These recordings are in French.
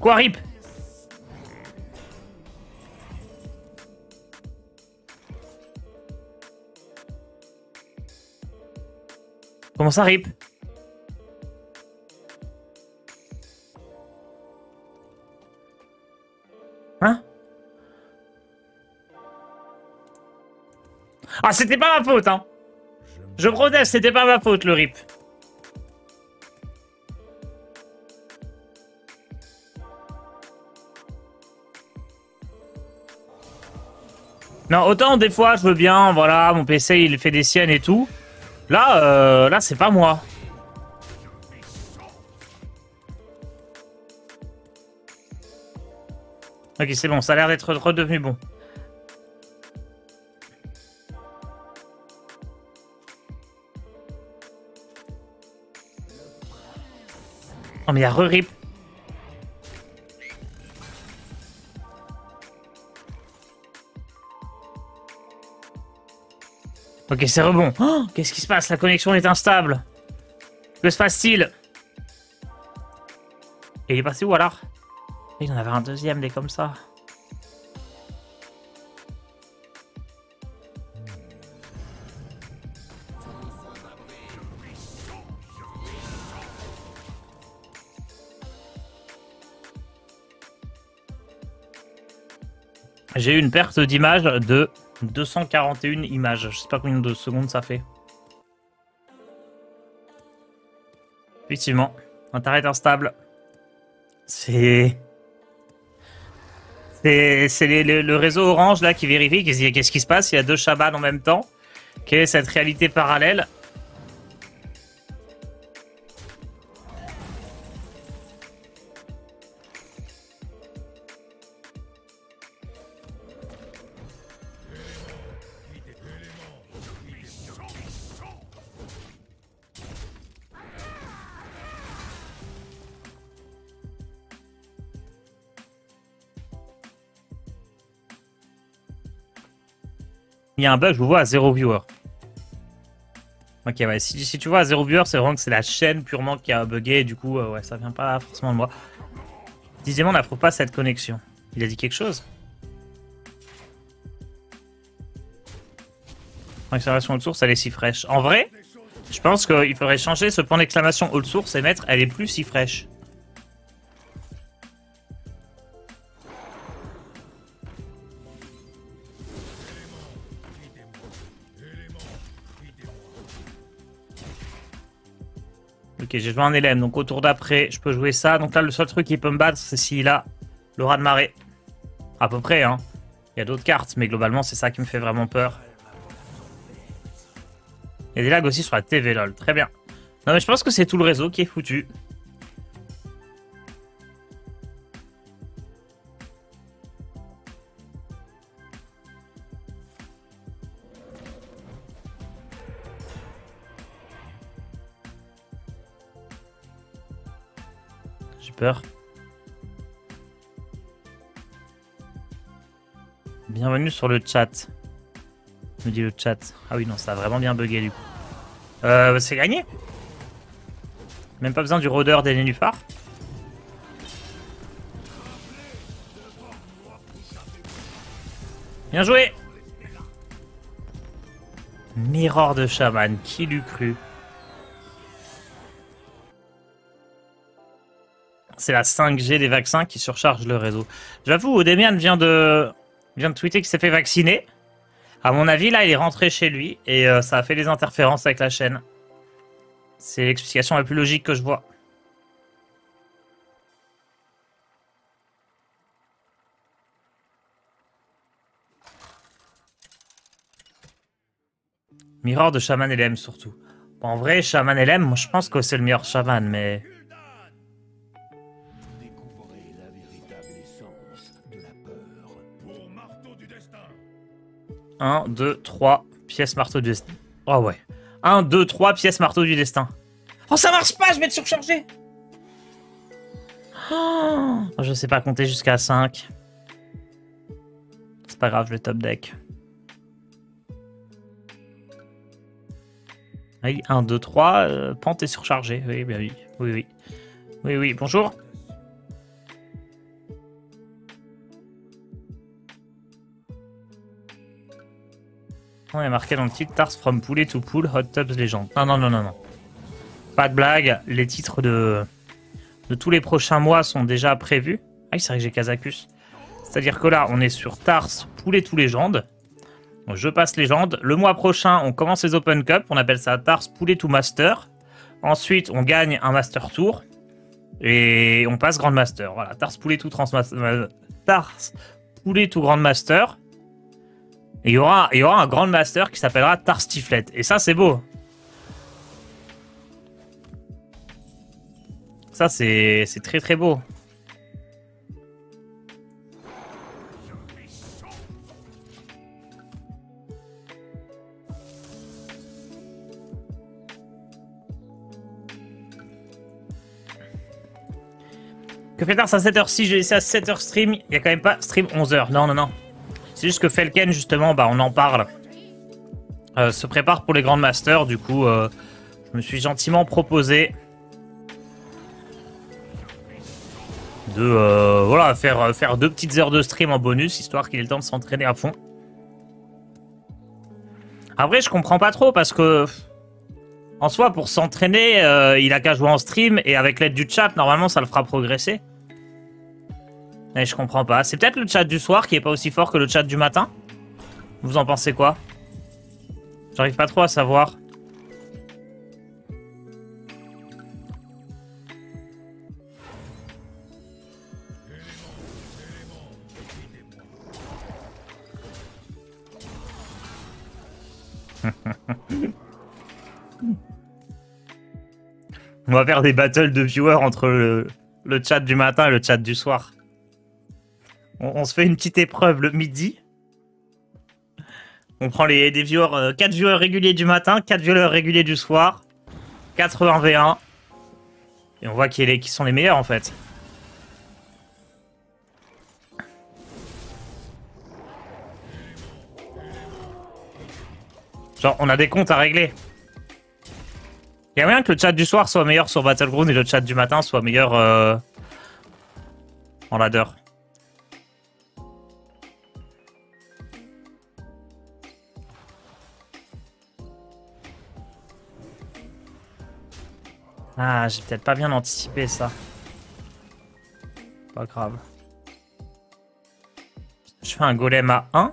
Quoi, rip? Comment ça, rip? Hein? Ah, c'était pas ma faute, hein. Je proteste, c'était pas ma faute, le rip. Non, autant des fois, je veux bien, voilà, mon PC, il fait des siennes et tout. Là, là, c'est pas moi. Ok, c'est bon, ça a l'air d'être redevenu bon. Oh, mais il y a re-rip. Ok, c'est rebond. Oh, qu'est-ce qui se passe? La connexion est instable. Que se passe-t-il? Il est passé où alors? Il en avait un deuxième, des comme ça. J'ai eu une perte d'image de 241 images. Je sais pas combien de secondes ça fait. Effectivement, internet instable. C'est le réseau Orange là qui vérifie qu'est-ce qui se passe. Il y a deux Shaban en même temps. Quelle est cette réalité parallèle? Il y a un bug, je vous vois à 0 viewer. Ok, ouais, si tu vois à 0 viewer, c'est vraiment que c'est la chaîne purement qui a bugué, et du coup, ouais, ça vient pas forcément de moi. Dixièmement, on n'approuve pas cette connexion. Il a dit quelque chose? Exclamation old source, elle est si fraîche. En vrai, je pense qu'il faudrait changer ce point d'exclamation old source et mettre elle est plus si fraîche. Ok, j'ai joué un LM, donc au tour d'après, je peux jouer ça. Donc là, le seul truc qui peut me battre, c'est s'il a l'aura de marée. À peu près, hein. Il y a d'autres cartes, mais globalement, c'est ça qui me fait vraiment peur. Il y a des lags aussi sur la TV, lol. Très bien. Non, mais je pense que c'est tout le réseau qui est foutu. J'ai peur. Bienvenue sur le chat. Me dit le chat. Ah oui, non, ça a vraiment bien bugué du coup. C'est gagné. Même pas besoin du rôdeur des nénuphars. Bien joué. Mirror de chaman, qui l'eût cru? C'est la 5G des vaccins qui surcharge le réseau. J'avoue, Odemian vient de tweeter qu'il s'est fait vacciner. À mon avis, là, il est rentré chez lui et ça a fait des interférences avec la chaîne. C'est l'explication la plus logique que je vois. Mirror de Shaman LM surtout. Bon, en vrai, Shaman LM, moi je pense que c'est le meilleur Shaman, mais... Découvrez la véritable essence de la peur. Pour marteau du destin. 1, 2, 3 pièces marteau du destin. Oh ouais. 1, 2, 3 pièces marteau du destin. Oh, ça marche pas, je vais être surchargé. Oh, je sais pas compter jusqu'à 5. C'est pas grave, je vais top deck. Oui, 1, 2, 3, Pente est surchargé. Oui, bien oui. Oui, oui. Oui, oui, bonjour. On est marqué dans le titre Tars from Poulet to Pool, Hot Tubs Legend. Non, non, non, non, non. Pas de blague. Les titres de tous les prochains mois sont déjà prévus. Ah oui, c'est vrai que j'ai Kazakus. C'est-à-dire que là, on est sur Tars Poulet to Legend. Donc, je passe Légende. Le mois prochain, on commence les Open Cup. On appelle ça Tars Poulet to Master. Ensuite, on gagne un Master Tour. Et on passe Grand Master. Voilà, Tars Poulet to Tars Poulet to Grand Master. Et il y aura un Grand Master qui s'appellera Tars Tiflet. Et ça, c'est beau. Ça, c'est très très beau. Que fait Tars à 7h? Si j'ai laissé à 7h stream, il n'y a quand même pas stream 11h. Non, non, non. C'est juste que Felken, justement, bah, on en parle. Se prépare pour les Grand Masters. Du coup, je me suis gentiment proposé de voilà, faire 2 petites heures de stream en bonus, histoire qu'il ait le temps de s'entraîner à fond. Après, je comprends pas trop parce que, en soi, pour s'entraîner, il a qu'à jouer en stream et avec l'aide du chat, normalement, ça le fera progresser. Mais je comprends pas. C'est peut-être le chat du soir qui est pas aussi fort que le chat du matin. Vous en pensez quoi? J'arrive pas trop à savoir. On va faire des battles de viewers entre le chat du matin et le chat du soir. On se fait une petite épreuve le midi. On prend des viewers, 4 viewers réguliers du matin, 4 viewers réguliers du soir, 4 1v1. Et on voit qui sont les meilleurs en fait. Genre, on a des comptes à régler. Il y a moyen que le chat du soir soit meilleur sur Battleground et le chat du matin soit meilleur en ladder. Ah, j'ai peut-être pas bien anticipé ça. Pas grave. Je fais un golem à 1.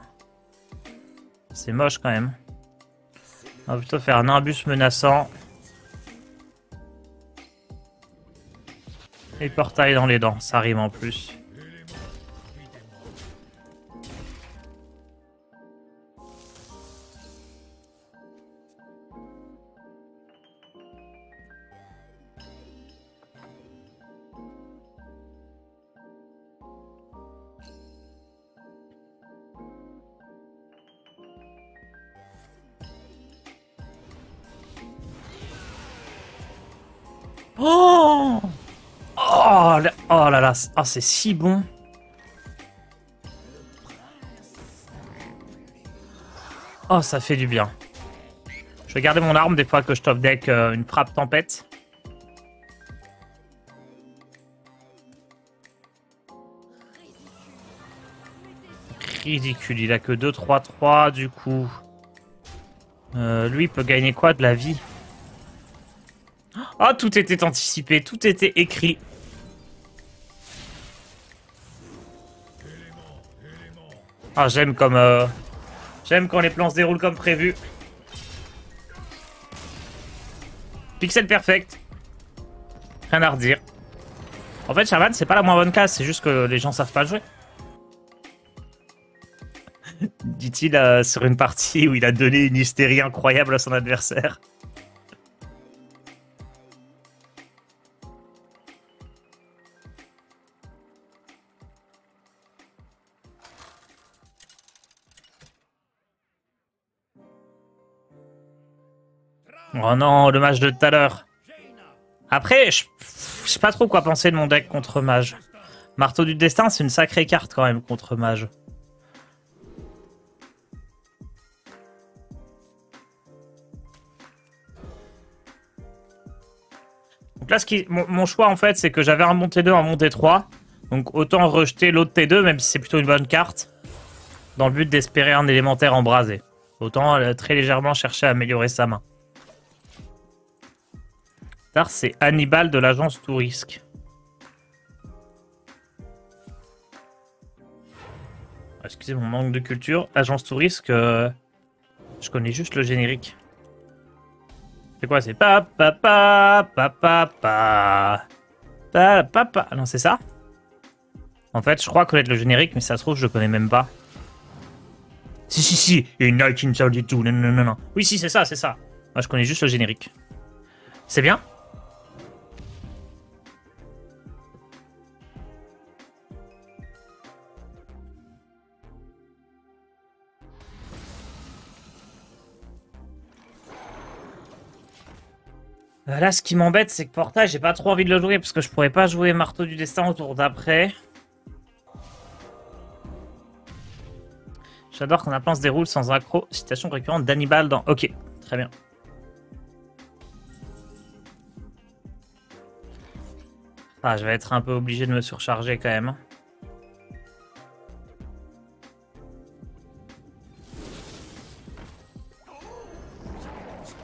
C'est moche quand même. On va plutôt faire un imbus menaçant. Et portail dans les dents, ça rime en plus. Oh! Oh là là, oh, c'est si bon. Oh, ça fait du bien. Je vais garder mon arme des fois que je top deck une frappe tempête. Ridicule, il a que 2-3-3 du coup. Lui il peut gagner quoi de la vie? Oh, tout était anticipé, tout était écrit. Ah, j'aime quand les plans se déroulent comme prévu. Pixel perfect. Rien à redire. En fait, Shaman, c'est pas la moins bonne case, c'est juste que les gens savent pas jouer. Dit-il sur une partie où il a donné une hystérie incroyable à son adversaire. Oh non, le match de tout à l'heure. Après, je sais pas trop quoi penser de mon deck contre mage. Marteau du destin, c'est une sacrée carte quand même contre mage. Donc là, mon choix en fait, c'est que j'avais un bon T2, un bon T3. Donc autant rejeter l'autre T2, même si c'est plutôt une bonne carte. Dans le but d'espérer un élémentaire embrasé. Autant très légèrement chercher à améliorer sa main. Tar, c'est Hannibal de l'agence Tourisque. Excusez mon manque de culture. Agence Tourisque, je connais juste le générique. C'est quoi? C'est pa pa pa pa pa pa pa pa pa. Non, c'est ça? En fait, je crois connaître le générique, mais ça se trouve, je le connais même pas. Si. In 1932. Non. Oui, si, c'est ça, c'est ça. Moi, je connais juste le générique. C'est bien? Là, ce qui m'embête, c'est que Portage, j'ai pas trop envie de le jouer parce que je pourrais pas jouer Marteau du Destin au tour d'après. J'adore quand un plan se déroule sans accro. Citation récurrente d'Hannibal dans... Ok, très bien. Ah, je vais être un peu obligé de me surcharger quand même.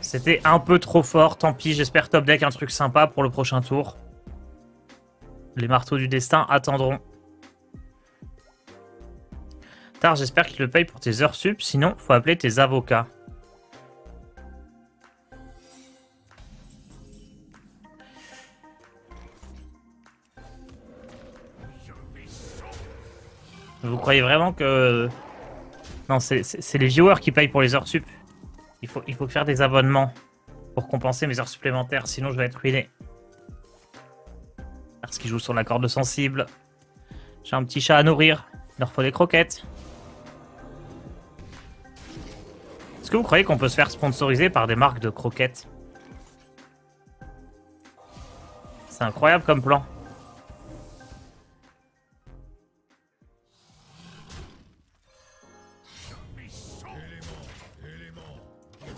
C'était un peu trop fort, tant pis, j'espère top deck un truc sympa pour le prochain tour. Les marteaux du destin attendront. Tar, j'espère qu'il le paye pour tes heures sup, sinon faut appeler tes avocats. Vous croyez vraiment que... Non, c'est les viewers qui payent pour les heures sup. Il faut faire des abonnements pour compenser mes heures supplémentaires, sinon je vais être ruiné. Parce qu'il joue sur la corde sensible. J'ai un petit chat à nourrir. Il leur faut des croquettes. Est-ce que vous croyez qu'on peut se faire sponsoriser par des marques de croquettes? C'est incroyable comme plan.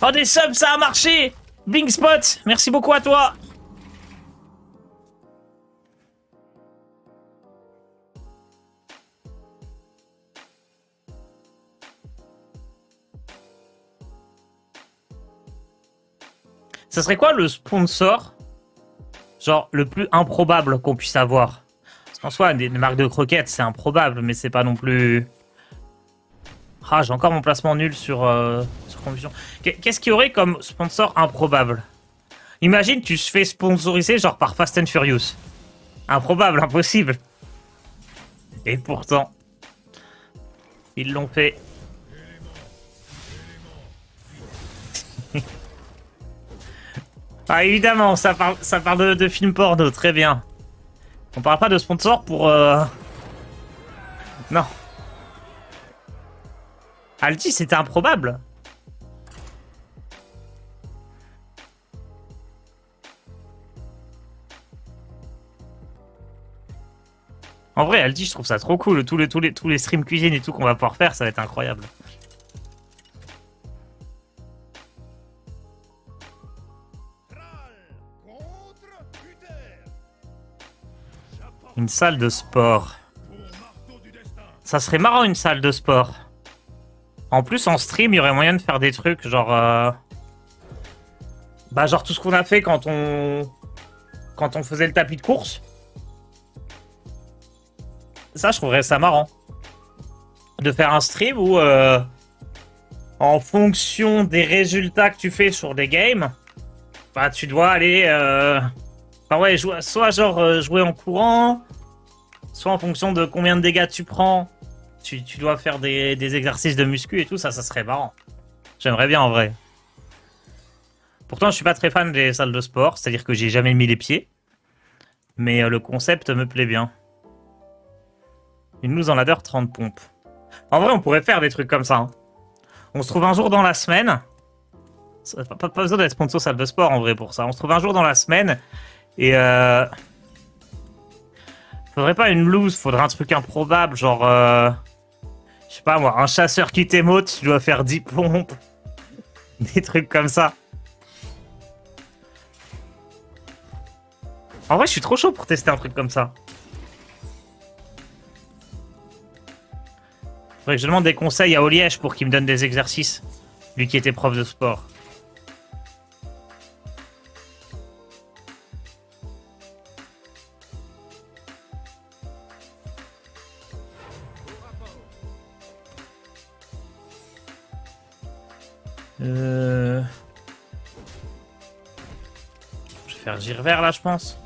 Oh, des subs, ça a marché! Bing Spot, merci beaucoup à toi! Ça serait quoi le sponsor, genre, le plus improbable qu'on puisse avoir? Parce qu'en soi, des marques de croquettes, c'est improbable, mais c'est pas non plus... Ah, j'ai encore mon placement nul sur Confusion. Qu'est-ce qu'il y aurait comme sponsor improbable? Imagine, tu te fais sponsoriser genre par Fast and Furious. Improbable, impossible. Et pourtant, ils l'ont fait. Ah, évidemment, ça parle de films porno, très bien. On parle pas de sponsor pour... Non. Alti, c'était improbable. En vrai, Alti, je trouve ça trop cool. Tous les streams cuisine et tout qu'on va pouvoir faire, ça va être incroyable. Une salle de sport. Ça serait marrant, une salle de sport. En plus, en stream, il y aurait moyen de faire des trucs, genre... Bah, genre tout ce qu'on a fait quand on faisait le tapis de course. Ça, je trouverais ça marrant. De faire un stream où, en fonction des résultats que tu fais sur des games, bah, tu dois aller... Enfin, ouais, soit genre jouer en courant, soit en fonction de combien de dégâts tu prends. Tu dois faire des exercices de muscu et tout, ça serait marrant. J'aimerais bien en vrai. Pourtant, je suis pas très fan des salles de sport, c'est-à-dire que j'ai jamais mis les pieds. Mais le concept me plaît bien. Une loose en ladder, 30 pompes. En vrai, on pourrait faire des trucs comme ça. Hein. On se trouve un jour dans la semaine. Pas besoin d'être sponsor salle de sport en vrai pour ça. On se trouve un jour dans la semaine et faudrait pas une loose, faudrait un truc improbable, genre je sais pas moi, un chasseur qui t'émote, tu dois faire 10 pompes. Des trucs comme ça. En vrai, je suis trop chaud pour tester un truc comme ça. Faudrait que je demande des conseils à Oliège pour qu'il me donne des exercices. Lui qui était prof de sport. Je vais faire gire vert là, je pense.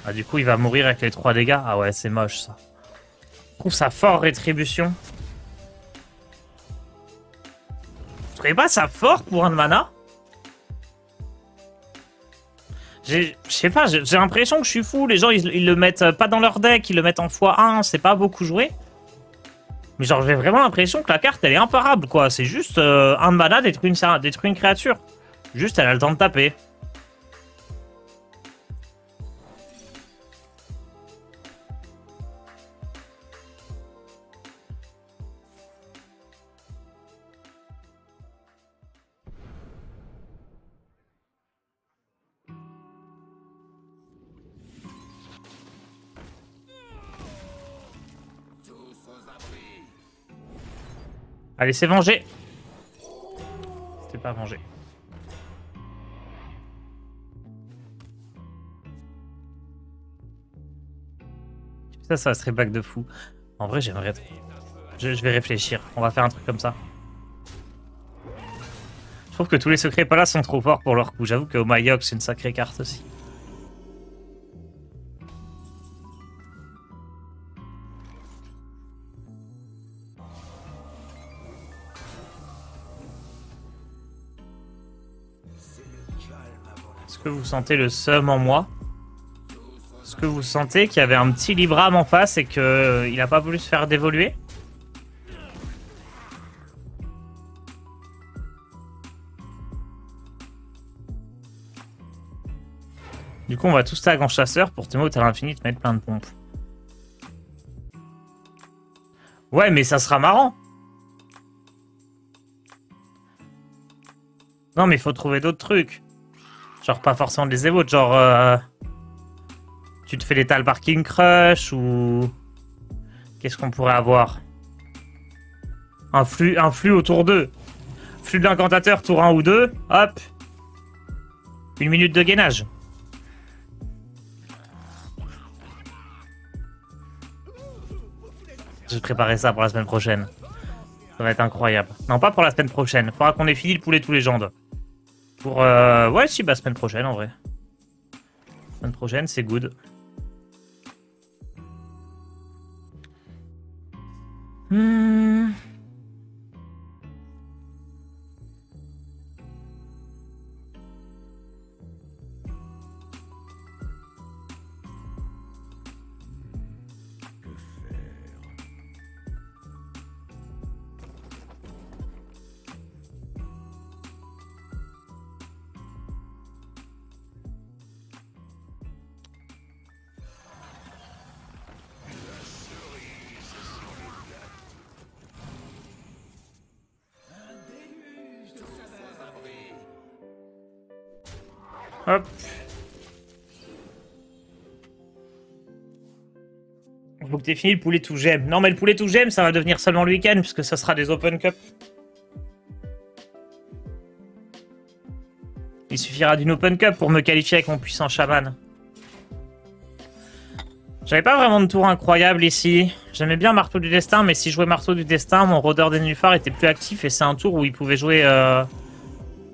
Ah, du coup, il va mourir avec les 3 dégâts. Ah ouais, c'est moche ça. Je trouve ça fort rétribution. Vous trouvez pas ça fort pour un de mana? Je sais pas, j'ai l'impression que je suis fou. Les gens, ils le mettent pas dans leur deck, ils le mettent en x1, c'est pas beaucoup joué. Mais genre, j'ai vraiment l'impression que la carte, elle est imparable, quoi. C'est juste un de mana détruit une créature. Juste, elle a le temps de taper. Allez, c'est vengé. C'était pas vengé. Ça serait back de fou. En vrai, j'aimerais trop. Je vais réfléchir. On va faire un truc comme ça. Je trouve que tous les secrets pas là sont trop forts pour leur coup. J'avoue que Omayok, c'est une sacrée carte aussi. Est-ce que vous sentez le seum en moi? Est-ce que vous sentez qu'il y avait un petit Libram en face et qu'il n'a pas voulu se faire dévoluer? Du coup, on va tous tag en chasseur pour te mettre à l'infini, te mettre plein de pompes. Ouais, mais ça sera marrant. Non, mais il faut trouver d'autres trucs. Genre, pas forcément des évoques, genre... tu te fais l'étal par King Crush ou... Qu'est-ce qu'on pourrait avoir? Un flux autour d'eux. Flux d'incantateur tour 1 ou 2. Hop. 1 minute de gainage. Je vais préparer ça pour la semaine prochaine. Ça va être incroyable. Non, pas pour la semaine prochaine. Faudra qu'on ait fini le poulet tous les légendes. Pour... Ouais, si, bah semaine prochaine en vrai. Semaine prochaine, c'est good. Hop. Faut que t'aies fini le poulet tout j'aime. Non, mais le poulet tout j'aime, ça va devenir seulement le week-end, puisque ça sera des Open Cup. Il suffira d'une Open Cup pour me qualifier avec mon puissant chaman. J'avais pas vraiment de tour incroyable ici. J'aimais bien Marteau du Destin, mais si je jouais Marteau du Destin, mon rôdeur des nénuphars était plus actif, et c'est un tour où il pouvait jouer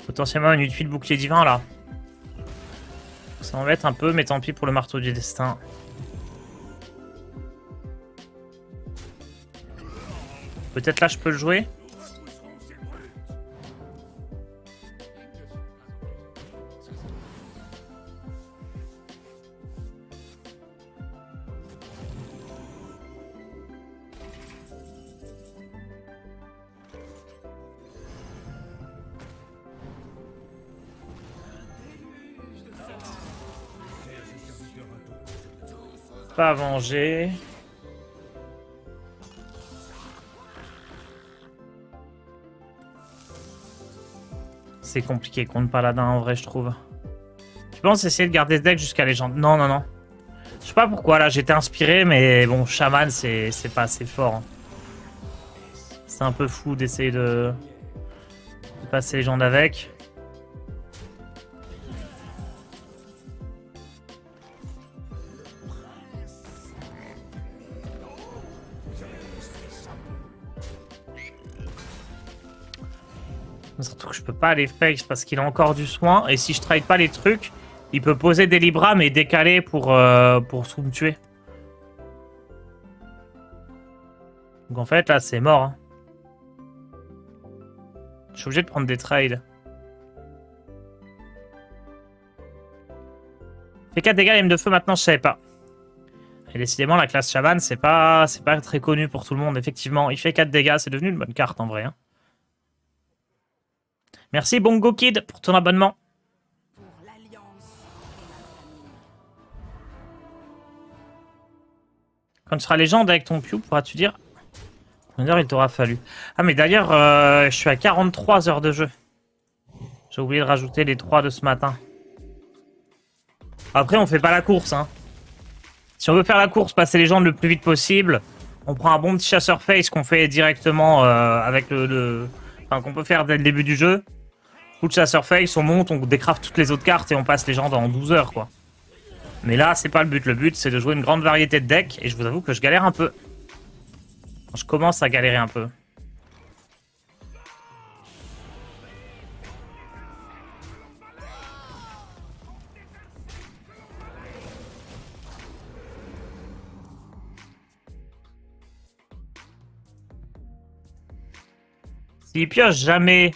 potentiellement une utile bouclier divin, là. Ça m'embête un peu, mais tant pis pour le Marteau du Destin. Peut-être là je peux le jouer. Pas venger. C'est compliqué contre paladin en vrai, je trouve. Tu penses essayer de garder ce deck jusqu'à légende? Non, non, non. sais pas pourquoi là j'étais inspiré, mais bon, chaman c'est pas assez fort. Hein. C'est un peu fou d'essayer de passer les gens avec. Surtout que je peux pas aller face parce qu'il a encore du soin. Et si je trade pas les trucs, il peut poser des Libram et décaler pour tout me tuer. Donc en fait là c'est mort. Hein. Je suis obligé de prendre des trades. Fait 4 dégâts, lame de feu maintenant je savais pas. Et décidément la classe chaman c'est pas très connu pour tout le monde. Effectivement il fait 4 dégâts, c'est devenu une bonne carte en vrai. Hein. Merci Bongo Kid pour ton abonnement. Quand tu seras légende avec ton Q, pourras-tu dire combien d'heures il t'aura fallu? Ah mais d'ailleurs, je suis à 43 heures de jeu. J'ai oublié de rajouter les 3 de ce matin. Après, on fait pas la course. Hein. Si on veut faire la course, passer légende le plus vite possible, on prend un bon petit chasseur face qu'on fait directement avec enfin, qu'on peut faire dès le début du jeu. Coup de chasseur face, on monte, on décraft toutes les autres cartes et on passe légende en 12 heures, quoi. Mais là, c'est pas le but. Le but, c'est de jouer une grande variété de decks. Et je vous avoue que je galère un peu. Je commence à galérer un peu. S'il pioche jamais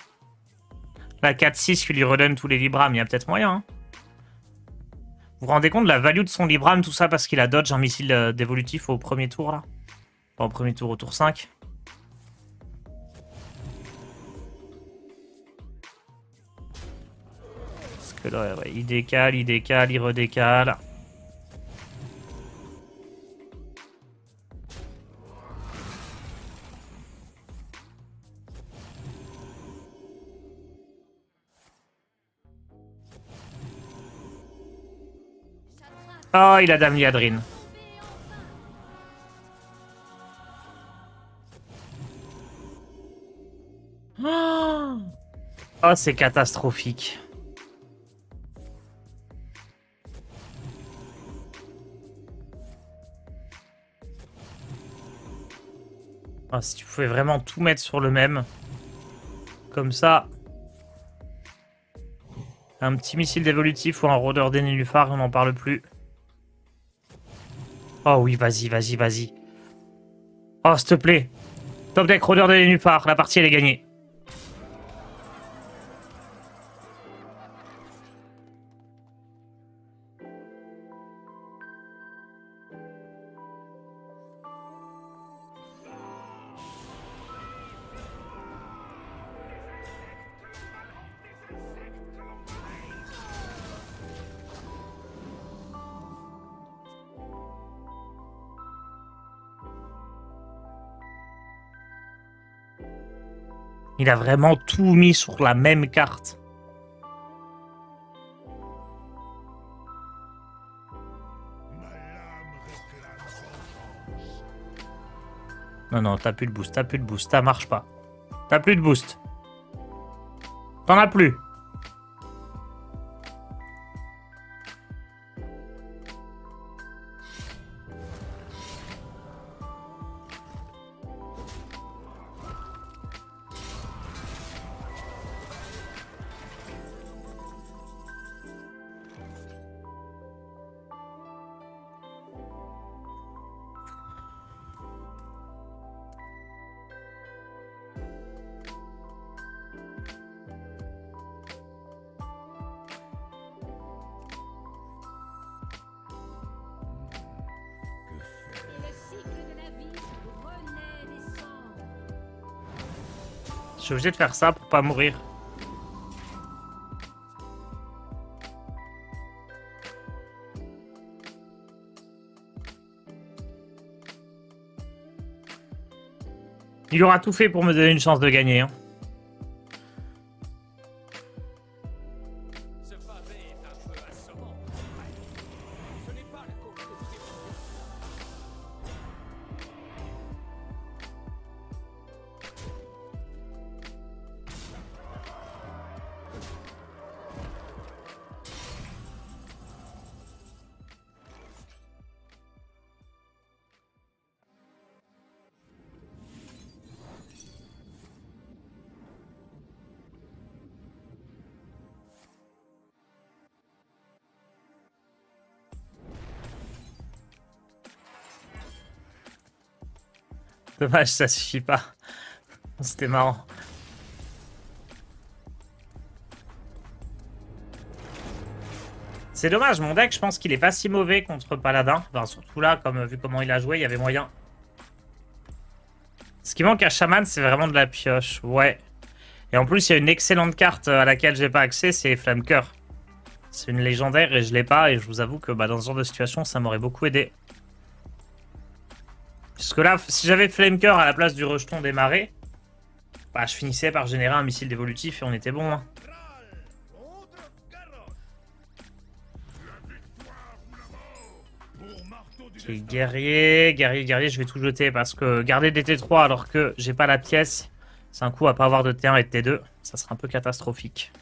la 4-6 qui lui redonne tous les Libram, il y a peut-être moyen. Hein. Vous vous rendez compte de la value de son Libram, tout ça parce qu'il a dodge un missile d'évolutif au premier tour, là? Pas au premier tour, au tour 5. Parce que là, ouais, il décale, il redécale. Oh, il a Dame Liadrine. Oh, c'est catastrophique. Oh, si tu pouvais vraiment tout mettre sur le même. Comme ça. Un petit missile d'évolutif ou un rôdeur des nénuphars, on n'en parle plus. Oh oui, vas-y, vas-y, vas-y. Oh, s'il te plaît. Top deck, rôdeur des nénuphars, la partie elle est gagnée. Il a vraiment tout mis sur la même carte. Non, non, t'as plus de boost, t'as plus de boost, ça marche pas. T'as plus de boost. T'en as plus. Je suis obligé de faire ça pour pas mourir. Il aura tout fait pour me donner une chance de gagner. Hein. Dommage, ça suffit pas. C'était marrant. C'est dommage, mon deck, je pense qu'il est pas si mauvais contre Paladin. Enfin, surtout là, comme vu comment il a joué, il y avait moyen. Ce qui manque à Shaman, c'est vraiment de la pioche. Ouais. Et en plus, il y a une excellente carte à laquelle j'ai pas accès, c'est Flamecœur. C'est une légendaire et je l'ai pas. Et je vous avoue que dans ce genre de situation, ça m'aurait beaucoup aidé. Parce que là, si j'avais Flamecœur à la place du rejeton des marées, bah, je finissais par générer un missile dévolutif et on était bon. Hein. Ok, guerrier, je vais tout jeter parce que garder des T3 alors que j'ai pas la pièce, c'est un coup à pas avoir de T1 et de T2. Ça sera un peu catastrophique.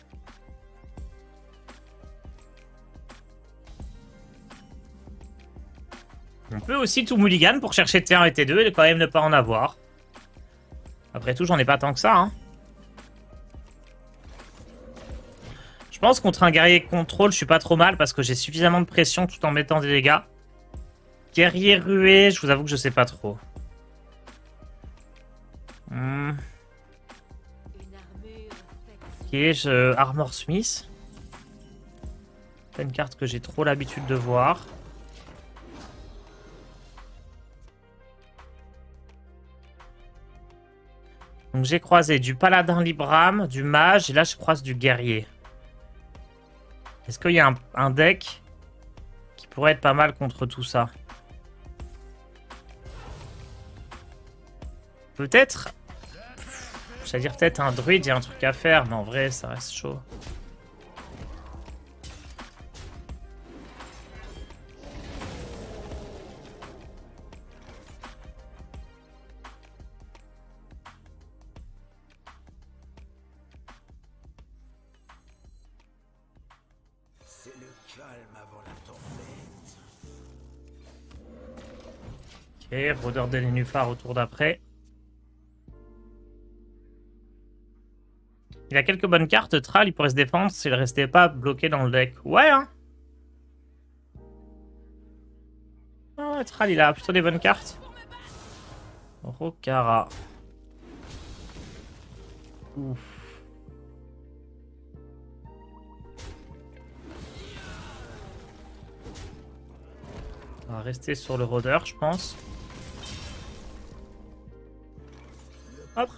On peut aussi tout mulligan pour chercher T1 et T2 et quand même ne pas en avoir. Après tout, j'en ai pas tant que ça. Hein. Je pense contre un guerrier contrôle, je suis pas trop mal parce que j'ai suffisamment de pression tout en mettant des dégâts. Guerrier rué, je vous avoue que je sais pas trop. Ok, Armor Smith. C'est une carte que j'ai trop l'habitude de voir. Donc j'ai croisé du Paladin Libram, du Mage, et là je croise du Guerrier. Est-ce qu'il y a un deck qui pourrait être pas mal contre tout ça? Peut-être... J'allais dire peut-être un druide, il y a un truc à faire, mais en vrai ça reste chaud. C'est le calme avant la tempête. Ok, Rôdeur des Nénuphars au tour d'après. Il a quelques bonnes cartes. Thrall, il pourrait se défendre s'il restait pas bloqué dans le deck. Ouais, hein. Oh, Thrall, il a plutôt des bonnes cartes. Rokara. Ouf. On va rester sur le rôdeur, je pense. Hop.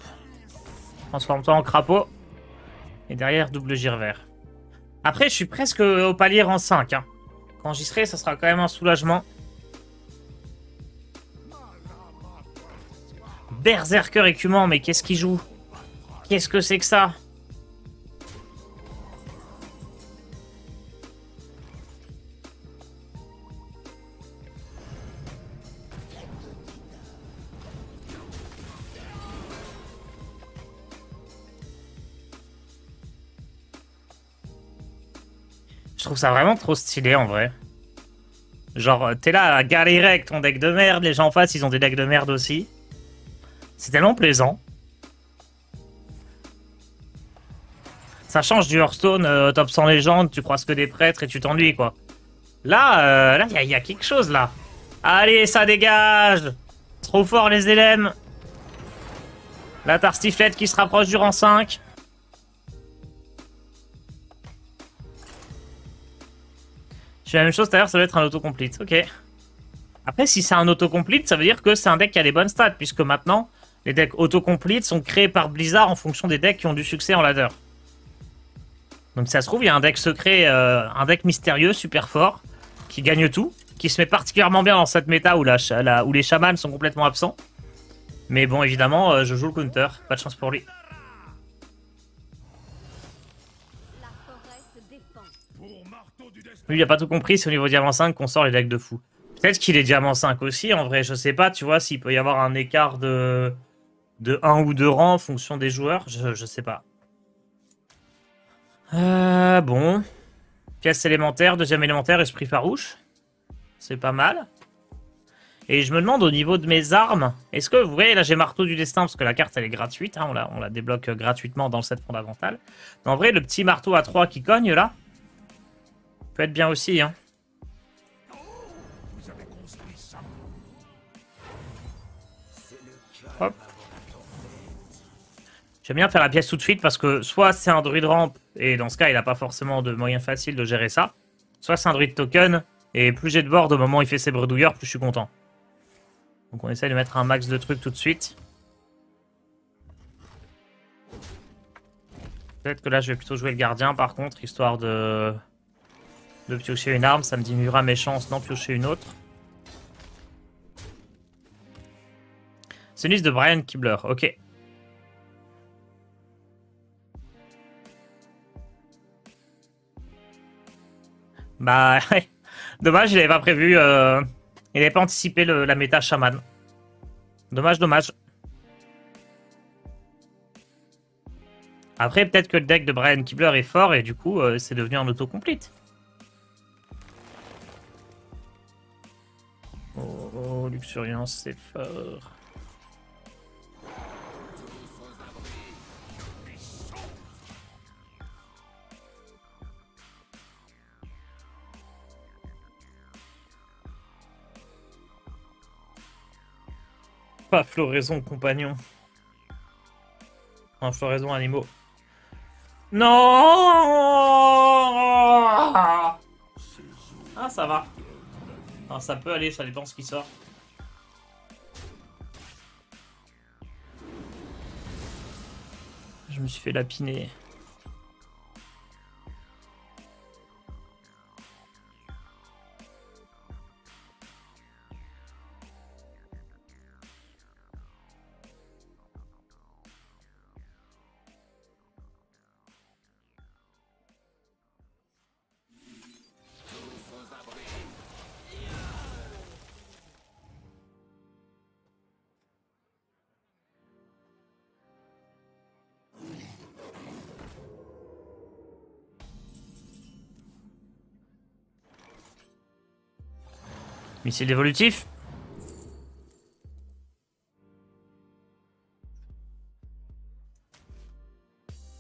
Transforme-toi en crapaud. Et derrière, double gire vert. Après, je suis presque au palier en 5. Hein. Quand j'y serai, ça sera quand même un soulagement. Berserker écumant, mais qu'est-ce qu'il joue? Qu'est-ce que c'est que ça? Je trouve ça vraiment trop stylé en vrai. Genre, t'es là à galérer avec ton deck de merde, les gens en face ils ont des decks de merde aussi. C'est tellement plaisant. Ça change du Hearthstone, top 100 légende, tu croises que des prêtres et tu t'ennuies quoi. Là, il y a quelque chose là. Allez, ça dégage. Trop fort les LM. La Tarstiflette qui se rapproche du rang 5. Je fais la même chose tout à l'heure, ça doit être un autocomplete. Ok. Après, si c'est un autocomplete, ça veut dire que c'est un deck qui a des bonnes stats, puisque maintenant, les decks autocomplete sont créés par Blizzard en fonction des decks qui ont du succès en ladder. Donc ça se trouve, il y a un deck secret, un deck mystérieux, super fort, qui gagne tout, qui se met particulièrement bien dans cette méta où, où les chamans sont complètement absents. Mais bon, évidemment, je joue le counter, pas de chance pour lui. Lui, il a pas tout compris, c'est au niveau diamant 5 qu'on sort les decks de fou. Peut-être qu'il est diamant 5 aussi, en vrai, je sais pas, tu vois, s'il peut y avoir un écart de 1 ou 2 rangs en fonction des joueurs, je sais pas. Bon. Pièce élémentaire, deuxième élémentaire, esprit farouche. C'est pas mal. Et je me demande au niveau de mes armes, est-ce que, vous voyez, là j'ai marteau du destin, parce que la carte elle est gratuite, hein, on la débloque gratuitement dans le set fondamental. Mais en vrai, le petit marteau à 3 qui cogne là, peut être bien aussi, hein. Hop. J'aime bien faire la pièce tout de suite parce que soit c'est un druide ramp et dans ce cas il n'a pas forcément de moyen facile de gérer ça, soit c'est un druide token et plus j'ai de board au moment où il fait ses bredouilleurs, plus je suis content. Donc on essaie de mettre un max de trucs tout de suite. Peut-être que là je vais plutôt jouer le gardien par contre, histoire de piocher une arme, ça me diminuera mes chances d'en piocher une autre. C'est une liste de Brian Kibler, ok. Bah, ouais. Dommage, il n'avait pas prévu. Il n'avait pas anticipé la méta chaman. Dommage, dommage. Après, peut-être que le deck de Brian Kibler est fort et du coup, c'est devenu un autocomplete. Oh, Luxuriance, c'est fort. Pas floraison, compagnon. Un floraison, animaux. Non. Ah, ça va. Enfin, ça peut aller, ça dépend ce qui sort. Je me suis fait lapiner. Missile évolutif.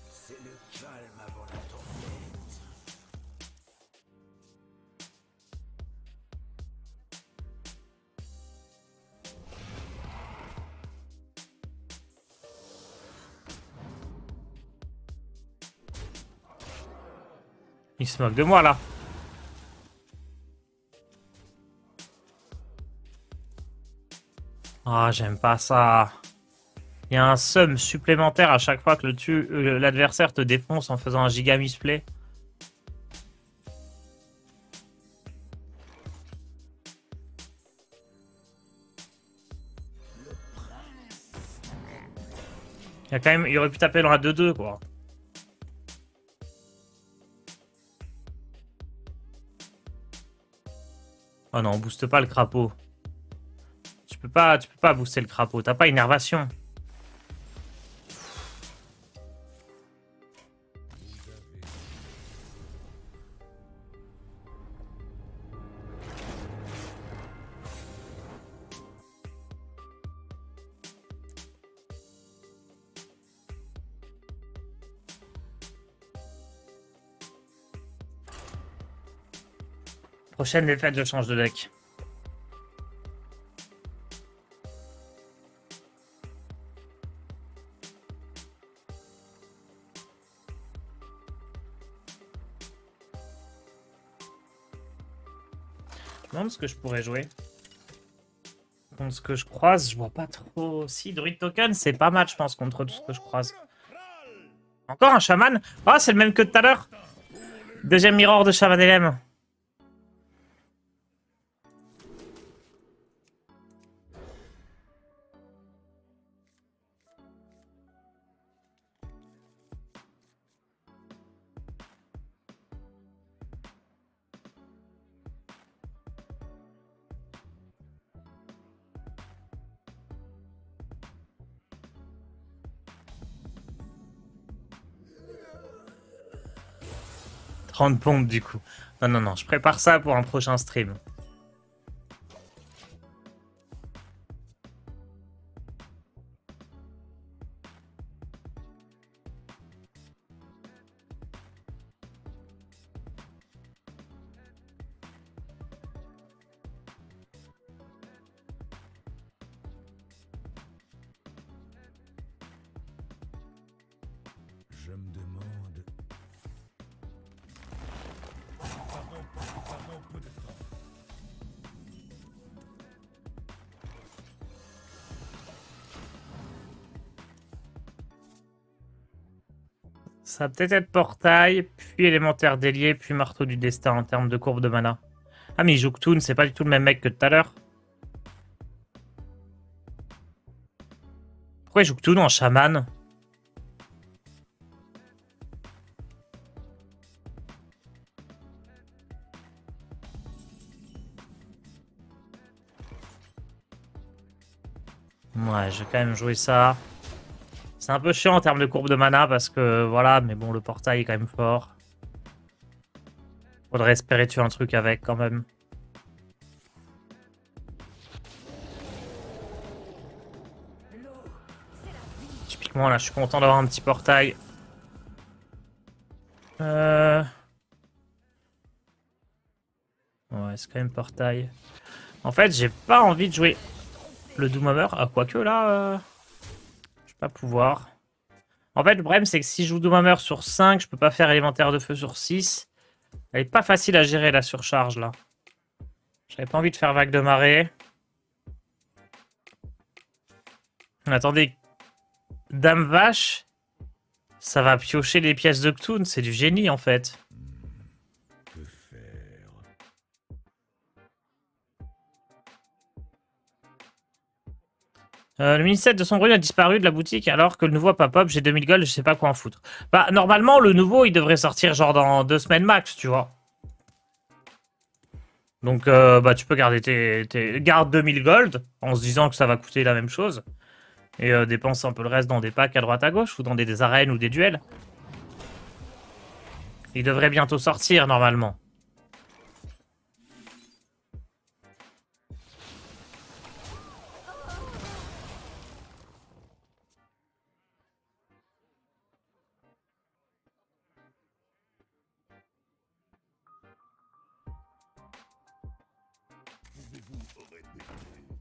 C'est le calme avant la tempête. Il se moque de moi là. Ah, j'aime pas ça. Il y a un sum supplémentaire à chaque fois que l'adversaire te défonce en faisant un giga misplay. Il aurait pu taper dans la 2-2 quoi. Oh non, booste pas le crapaud. Tu peux pas booster le crapaud, t'as pas innervation. Prochaine défaite, je change de deck. Je me demande ce que je pourrais jouer. Contre ce que je croise, je vois pas trop. Si, Druid Token, c'est pas mal, je pense, contre tout ce que je croise. Encore un chaman? Oh, c'est le même que tout à l'heure. Deuxième mirror de Shaman LM. Trente pompes du coup. Non, non, non, je prépare ça pour un prochain stream. Je me demande... Pardon, peu de temps. Ça va peut-être être portail, puis élémentaire délié, puis marteau du destin en termes de courbe de mana. Ah mais il joue Ktoon, c'est pas du tout le même mec que tout à l'heure. Pourquoi il joue Ktoon en chaman? Ouais, je vais quand même jouer ça. C'est un peu chiant en termes de courbe de mana parce que voilà, mais bon, le portail est quand même fort. Faudrait espérer tuer un truc avec quand même. Typiquement là, je suis content d'avoir un petit portail. Ouais, c'est quand même portail. En fait, j'ai pas envie de jouer le Doom Hammer. Ah, quoique là, je vais pas pouvoir. En fait, le problème, c'est que si je joue Doom Hammer sur 5, je peux pas faire élémentaire de feu sur 6. Elle est pas facile à gérer la surcharge là. J'avais pas envie de faire vague de marée. Attendez. Dame vache. Ça va piocher les pièces de Ktoon. C'est du génie en fait. Que faire? Le mini-set de Sombrune a disparu de la boutique alors que le nouveau pop-up, j'ai 2000 gold, je sais pas quoi en foutre. Bah, normalement, le nouveau, il devrait sortir genre dans 2 semaines max, tu vois. Donc, bah, tu peux garder garde 2000 gold en se disant que ça va coûter la même chose. Et dépense un peu le reste dans des packs à droite à gauche ou dans des arènes ou des duels. Il devrait bientôt sortir, normalement.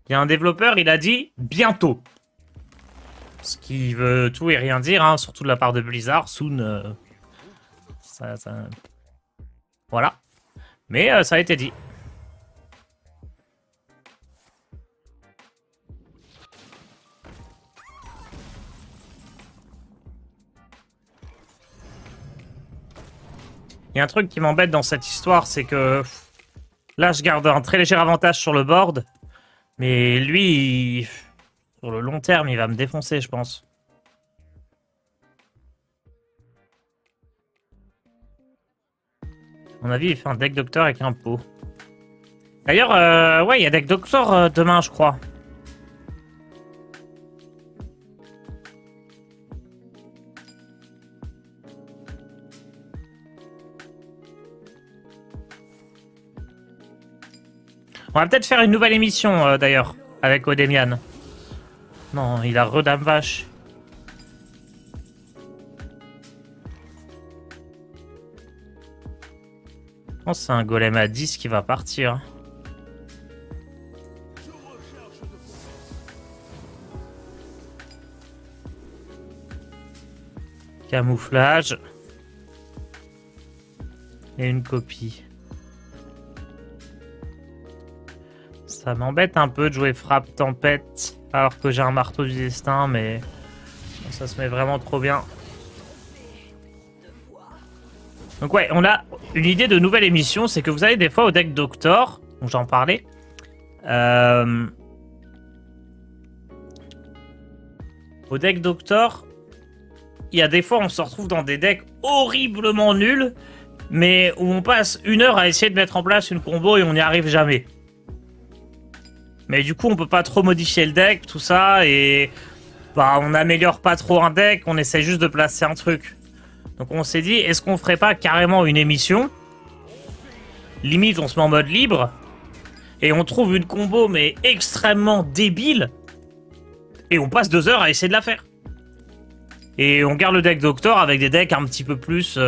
Il y a un développeur, il a dit bientôt. Ce qui veut tout et rien dire, hein, surtout de la part de Blizzard. Soon, voilà. Mais ça a été dit. Il y a un truc qui m'embête dans cette histoire, c'est que là, je garde un très léger avantage sur le board. Mais lui, sur le long terme, il va me défoncer, je pense. À mon avis, il fait un deck docteur avec un pot. D'ailleurs, ouais, il y a deck docteur demain, je crois. On va peut-être faire une nouvelle émission, d'ailleurs, avec Odemian. Non, il a redame vache. Je pense que c'est un golem à 10 qui va partir. Camouflage. Et une copie. Ça m'embête un peu de jouer frappe tempête alors que j'ai un marteau du destin, mais ça se met vraiment trop bien. Donc ouais, on a une idée de nouvelle émission, c'est que vous avez des fois au deck Doctor, donc j'en parlais, au deck Doctor, il y a des fois on se retrouve dans des decks horriblement nuls, mais où on passe 1 heure à essayer de mettre en place une combo et on n'y arrive jamais. Mais du coup, on peut pas trop modifier le deck, tout ça, et bah, on n'améliore pas trop un deck, on essaie juste de placer un truc. Donc on s'est dit, est-ce qu'on ferait pas carrément une émission? Limite, on se met en mode libre, et on trouve une combo, mais extrêmement débile, et on passe 2 heures à essayer de la faire. Et on garde le deck Doctor avec des decks un petit peu plus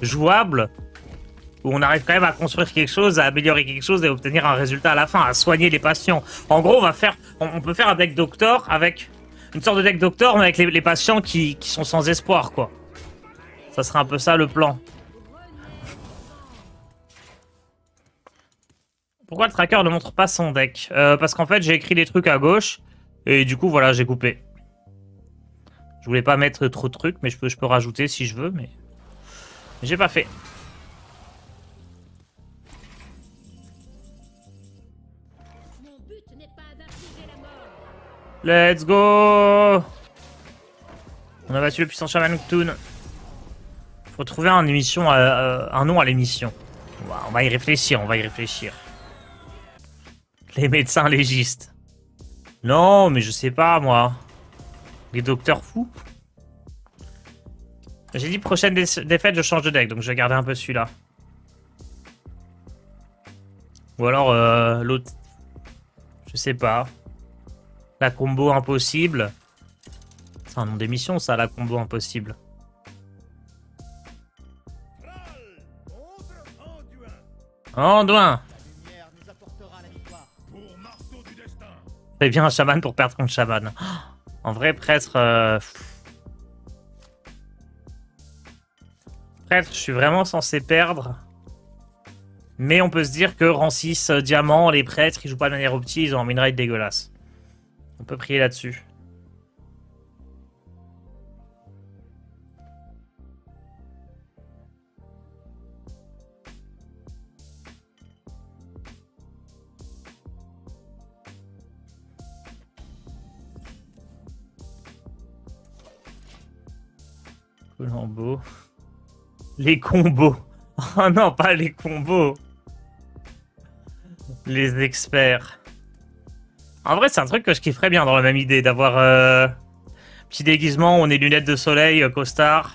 jouables, où on arrive quand même à construire quelque chose, à améliorer quelque chose et à obtenir un résultat à la fin, à soigner les patients. En gros, on peut faire un deck Doctor avec Une sorte de deck doctor, mais avec les patients qui sont sans espoir, quoi. Ça serait un peu ça le plan. Pourquoi le tracker ne montre pas son deck? Parce qu'en fait, j'ai écrit des trucs à gauche. Et du coup, voilà, j'ai coupé. Je voulais pas mettre trop de trucs, mais je peux rajouter si je veux, mais j'ai pas fait. Let's go! On a battu le puissant chaman Ktoon. Faut trouver un nom à l'émission. On va y réfléchir, on va y réfléchir. Les médecins légistes. Non, mais je sais pas, moi. Les docteurs fous. J'ai dit prochaine défaite, je change de deck, donc je vais garder un peu celui-là. Ou alors l'autre. Je sais pas. La combo impossible. C'est un nom d'émission, ça, la combo impossible. Anduin. C'est bien un chaman pour perdre contre chaman. En vrai, prêtre... Prêtre, je suis vraiment censé perdre. Mais on peut se dire que rang 6, diamant, les prêtres, ils jouent pas de manière optique, ils ont un minerai dégueulasse. On peut prier là-dessus. Colombo. Les combos. Oh non, pas les combos. Les experts. En vrai, c'est un truc que je kifferais bien dans la même idée, d'avoir petit déguisement, on est lunettes de soleil, costard.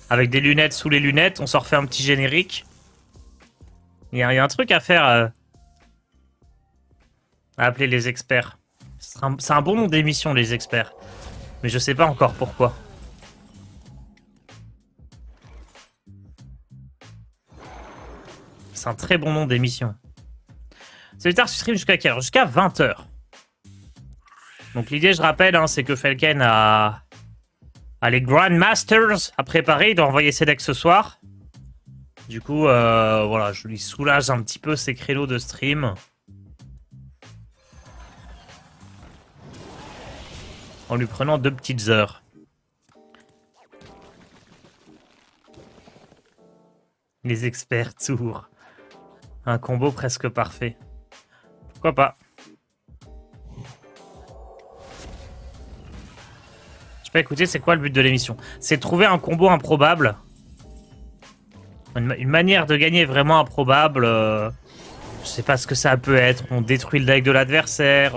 Avec des lunettes sous les lunettes, on s'en refait un petit générique. Il y a un truc à faire à appeler les experts. C'est un bon nom d'émission, les experts. Mais je sais pas encore pourquoi. C'est un très bon nom d'émission. Solitaire stream jusqu'à quelle heure? Jusqu'à 20h. Donc l'idée, je rappelle, hein, c'est que Felken a les Grandmasters à préparer. Il doit envoyer ses decks ce soir. Du coup, voilà, je lui soulage un petit peu ses créneaux de stream. En lui prenant 2 petites heures. Les experts tours. Un combo presque parfait. Pourquoi pas? Je peux écouter, c'est quoi le but de l'émission? C'est de trouver un combo improbable. Une manière de gagner vraiment improbable. Je sais pas ce que ça peut être. On détruit le deck de l'adversaire.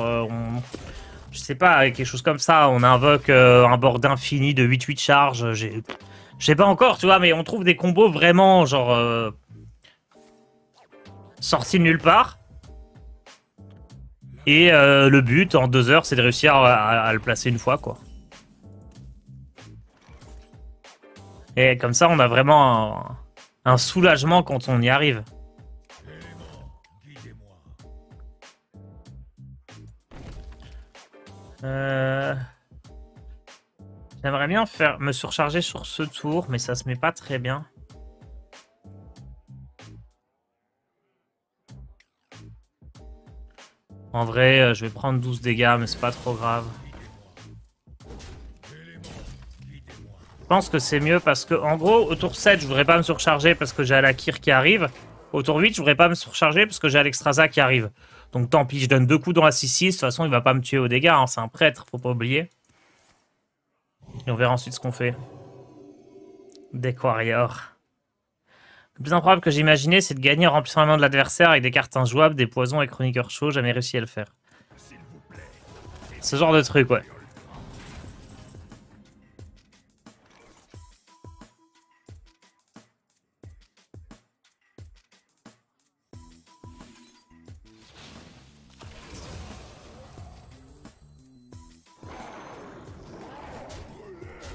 Je sais pas, quelque chose comme ça. On invoque un board infini de 8-8 charges. Je sais pas encore, tu vois, mais on trouve des combos vraiment, genre... sortis de nulle part. Et le but, en 2 heures, c'est de réussir à le placer une fois, quoi. Et comme ça, on a vraiment un soulagement quand on y arrive. J'aimerais bien me surcharger sur ce tour, mais ça se met pas très bien. En vrai, je vais prendre 12 dégâts, mais c'est pas trop grave. Je pense que c'est mieux parce que, en gros, au tour 7, je voudrais pas me surcharger parce que j'ai Alakir qui arrive. Au tour 8, je voudrais pas me surcharger parce que j'ai Alexstrasza qui arrive. Donc tant pis, je donne 2 coups dans la 6-6. De toute façon, il va pas me tuer aux dégâts, hein, c'est un prêtre, faut pas oublier. Et on verra ensuite ce qu'on fait. Deck Warrior. Le plus improbable que j'imaginais, c'est de gagner en remplissant la main de l'adversaire avec des cartes injouables, des poisons et chroniqueurs chauds. Jamais réussi à le faire. Ce genre de truc, ouais.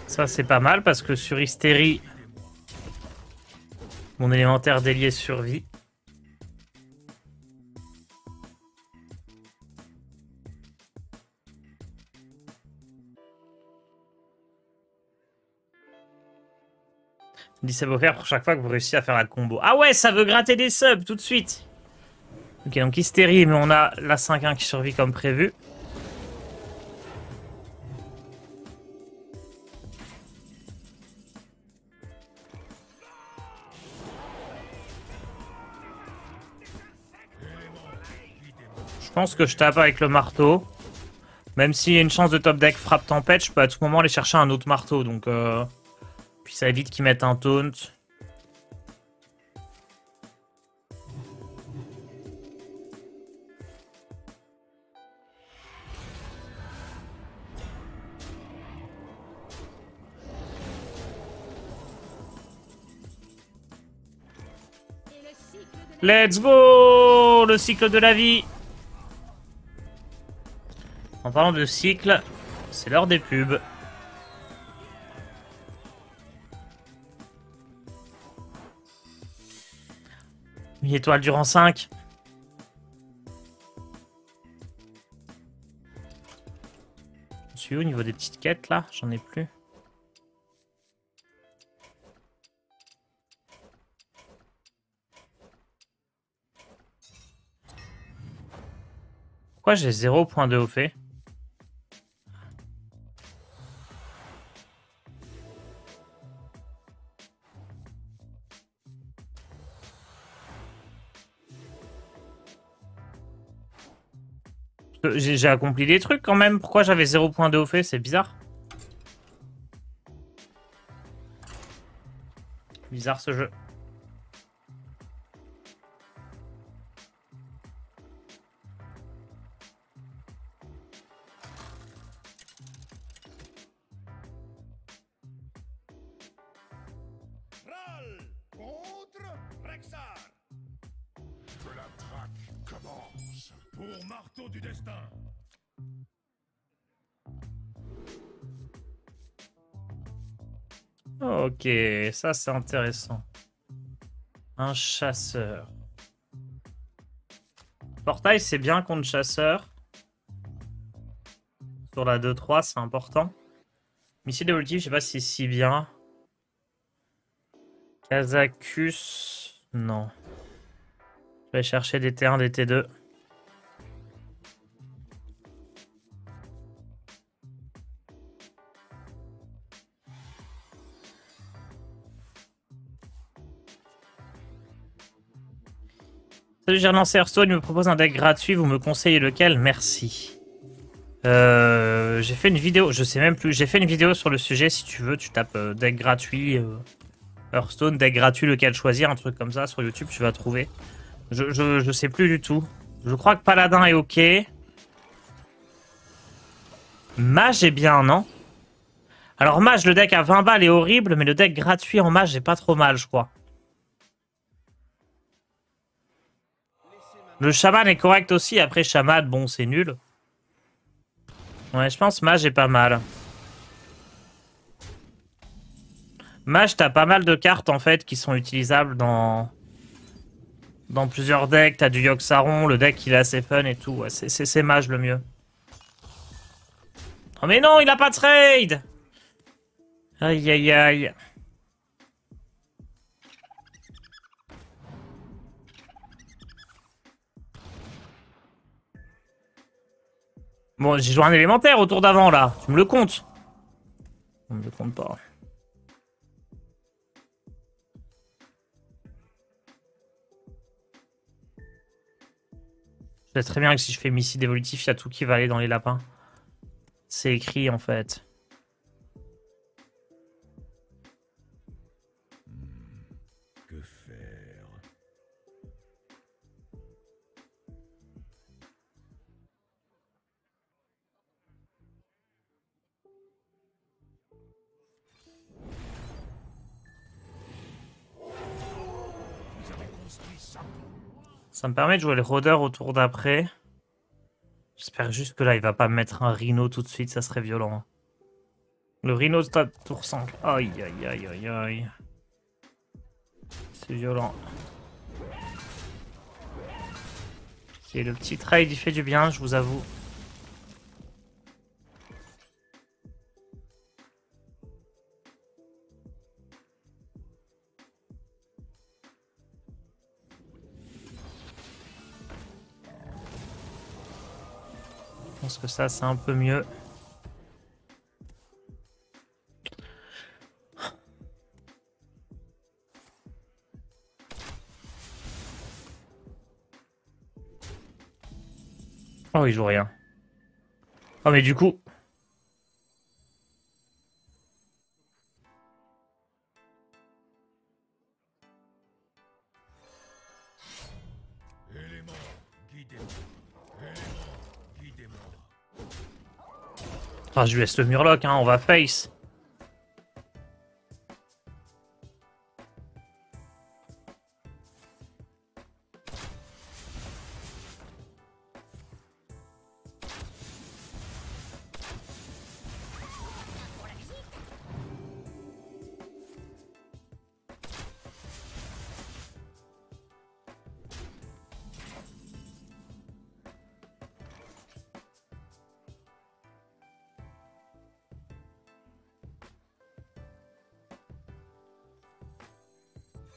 Ça, c'est pas mal parce que sur Hystérie, mon élémentaire délié survit. Il dit ça peut faire pour chaque fois que vous réussissez à faire la combo. Ah ouais, ça veut gratter des subs tout de suite. Ok, donc hystérie, mais on a la 5-1 qui survit comme prévu. Je pense que je tape avec le marteau. Même s'il y a une chance de top deck frappe tempête, je peux à tout moment aller chercher un autre marteau. Donc, puis ça évite qu'ils mettent un taunt. Let's go! Le cycle de la vie. En parlant de cycle, c'est l'heure des pubs. Une étoile durant 5. Je suis où au niveau des petites quêtes là? J'en ai plus. Pourquoi j'ai 0 point de OP? J'ai accompli des trucs quand même. Pourquoi j'avais 0 point de OP? C'est bizarre. Bizarre ce jeu. Thrall contre Rexar. Que la traque commence pour Marteau du Destin. Ok, ça c'est intéressant. Un chasseur. Portail c'est bien contre chasseur. Sur la 2-3 c'est important. Missile évolutif je sais pas si c'est si bien. Kazakus, non. Je vais chercher des T1, des T2. Salut, j'ai relancé Hearthstone, il me propose un deck gratuit, vous me conseillez lequel? Merci. J'ai fait une vidéo, je sais même plus, j'ai fait une vidéo sur le sujet, si tu veux, tu tapes deck gratuit, Hearthstone, deck gratuit, lequel choisir, un truc comme ça, sur YouTube, tu vas trouver. Je sais plus du tout. Je crois que Paladin est ok. Mage est bien, non? Alors Mage, le deck à 20 balles est horrible, mais le deck gratuit en Mage est pas trop mal, je crois. Le Shaman est correct aussi, après Shaman, bon, c'est nul. Ouais, je pense Mage est pas mal. Mage, t'as pas mal de cartes, en fait, qui sont utilisables dans plusieurs decks. T'as du Yogg-Saron, le deck, il est assez fun et tout. Ouais, c'est Mage le mieux. Oh mais non, il a pas de trade! Aïe, aïe, aïe. Bon, j'ai joué un élémentaire au tour d'avant, là. Tu me le comptes? On me le compte pas. Je sais très bien que si je fais missile évolutif, il y a tout qui va aller dans les lapins. C'est écrit, en fait. Que faire? Vous avez construit ça. Ça me permet de jouer le rôdeur au tour d'après. J'espère juste que là, il va pas me mettre un rhino tout de suite, ça serait violent. Le rhino stade tour 5. Aïe, aïe, aïe, aïe, aïe. C'est violent. Et le petit trade, il fait du bien, je vous avoue. pense que ça, c'est un peu mieux. Oh, il joue rien. Oh, mais du coup... Élément, guidez-moi. Élément, guidez-moi. Enfin, je lui laisse le murloc, hein, on va face.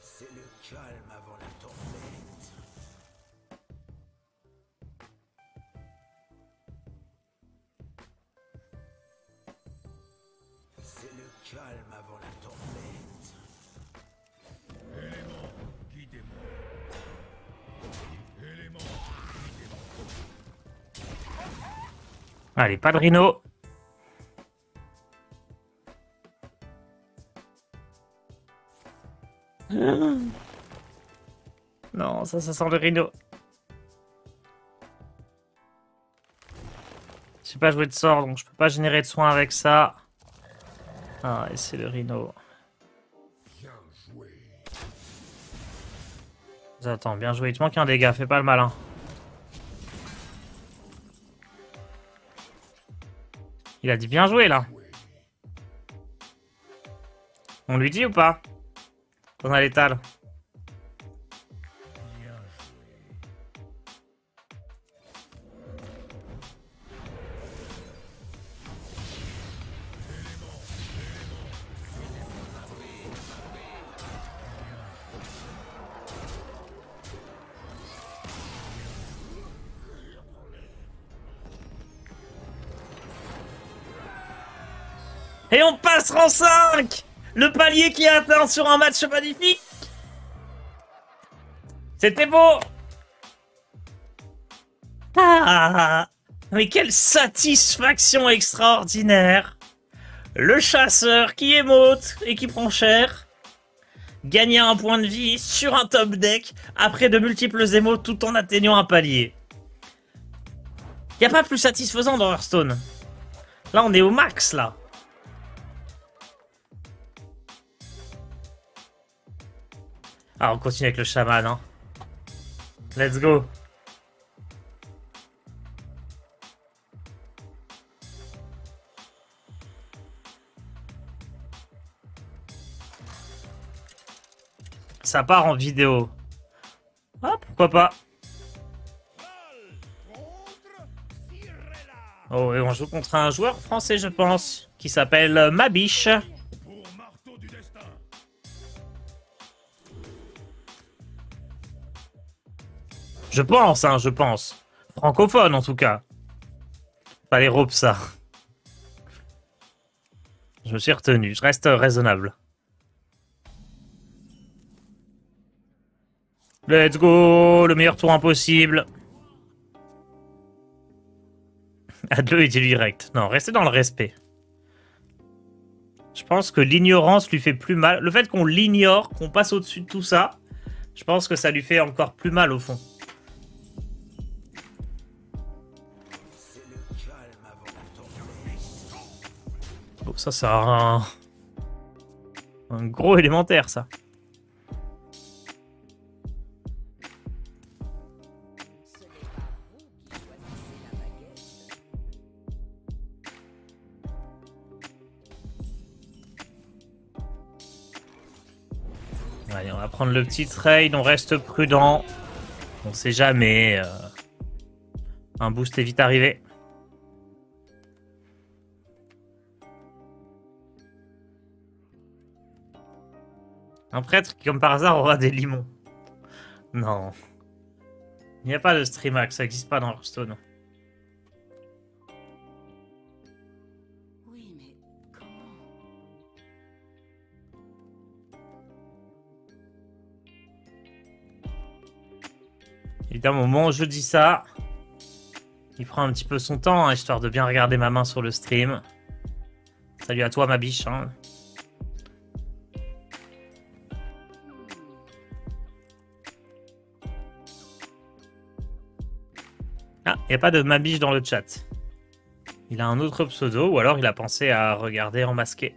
C'est le calme avant la tempête. C'est le calme avant la tempête. Élément, guidez-moi. Élément, Allez, pas de rhino. Non, ça sent le rhino. J'ai pas joué de sort, donc je peux pas générer de soins avec ça. Ah, et c'est le rhino. bien joué. Attends, bien joué. Il te manque un dégât, fais pas le malin. Il a dit bien joué, là. On lui dit ou pas? On a l'étal. Bien joué. Et on passe rang 5! Le palier qui est atteint sur un match magnifique! C'était beau! Ah! Mais quelle satisfaction extraordinaire! Le chasseur qui émote et qui prend cher. Gagner un point de vie sur un top deck après de multiples émotes tout en atteignant un palier. Y a pas plus satisfaisant dans Hearthstone. Là, on est au max, là. Ah, on continue avec le chaman, hein. Let's go. Ça part en vidéo. Ah, pourquoi pas. Contre Cirella. Oh, et on joue contre un joueur français, je pense, qui s'appelle Mabiche. Pour marteau du destin. Je pense, hein, je pense. Francophone, en tout cas. Pas les ropes, ça. Je me suis retenu, je reste raisonnable. Let's go, le meilleur tour impossible. Adle est direct. Non, restez dans le respect. Je pense que l'ignorance lui fait plus mal. Le fait qu'on l'ignore, qu'on passe au-dessus de tout ça, je pense que ça lui fait encore plus mal au fond. C'est le calme avant la tempête. Oh, ça, c'est un gros élémentaire, ça. Allez, on va prendre le petit trade, on reste prudent. On sait jamais. Un boost est vite arrivé. Un prêtre qui, comme par hasard, aura des limons. Non. Il n'y a pas de Streamax, ça n'existe pas dans Hearthstone. Évidemment, au moment où je dis ça, il prend un petit peu son temps, hein, histoire de bien regarder ma main sur le stream. Salut à toi, ma biche. Hein. Ah, il n'y a pas de ma biche dans le chat. Il a un autre pseudo, ou alors il a pensé à regarder en masqué.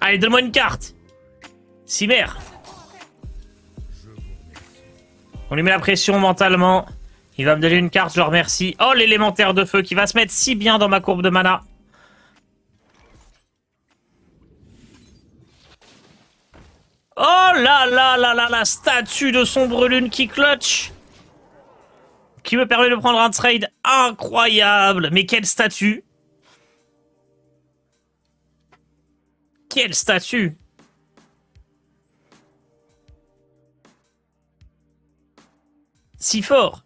Allez, donne-moi une carte. Cimer. On lui met la pression mentalement. Il va me donner une carte, je le remercie. Oh, l'élémentaire de feu qui va se mettre si bien dans ma courbe de mana. Oh là là là là, la statue de sombre lune qui clutch. Qui me permet de prendre un trade incroyable. Mais quelle statue. Quelle statue. Si fort.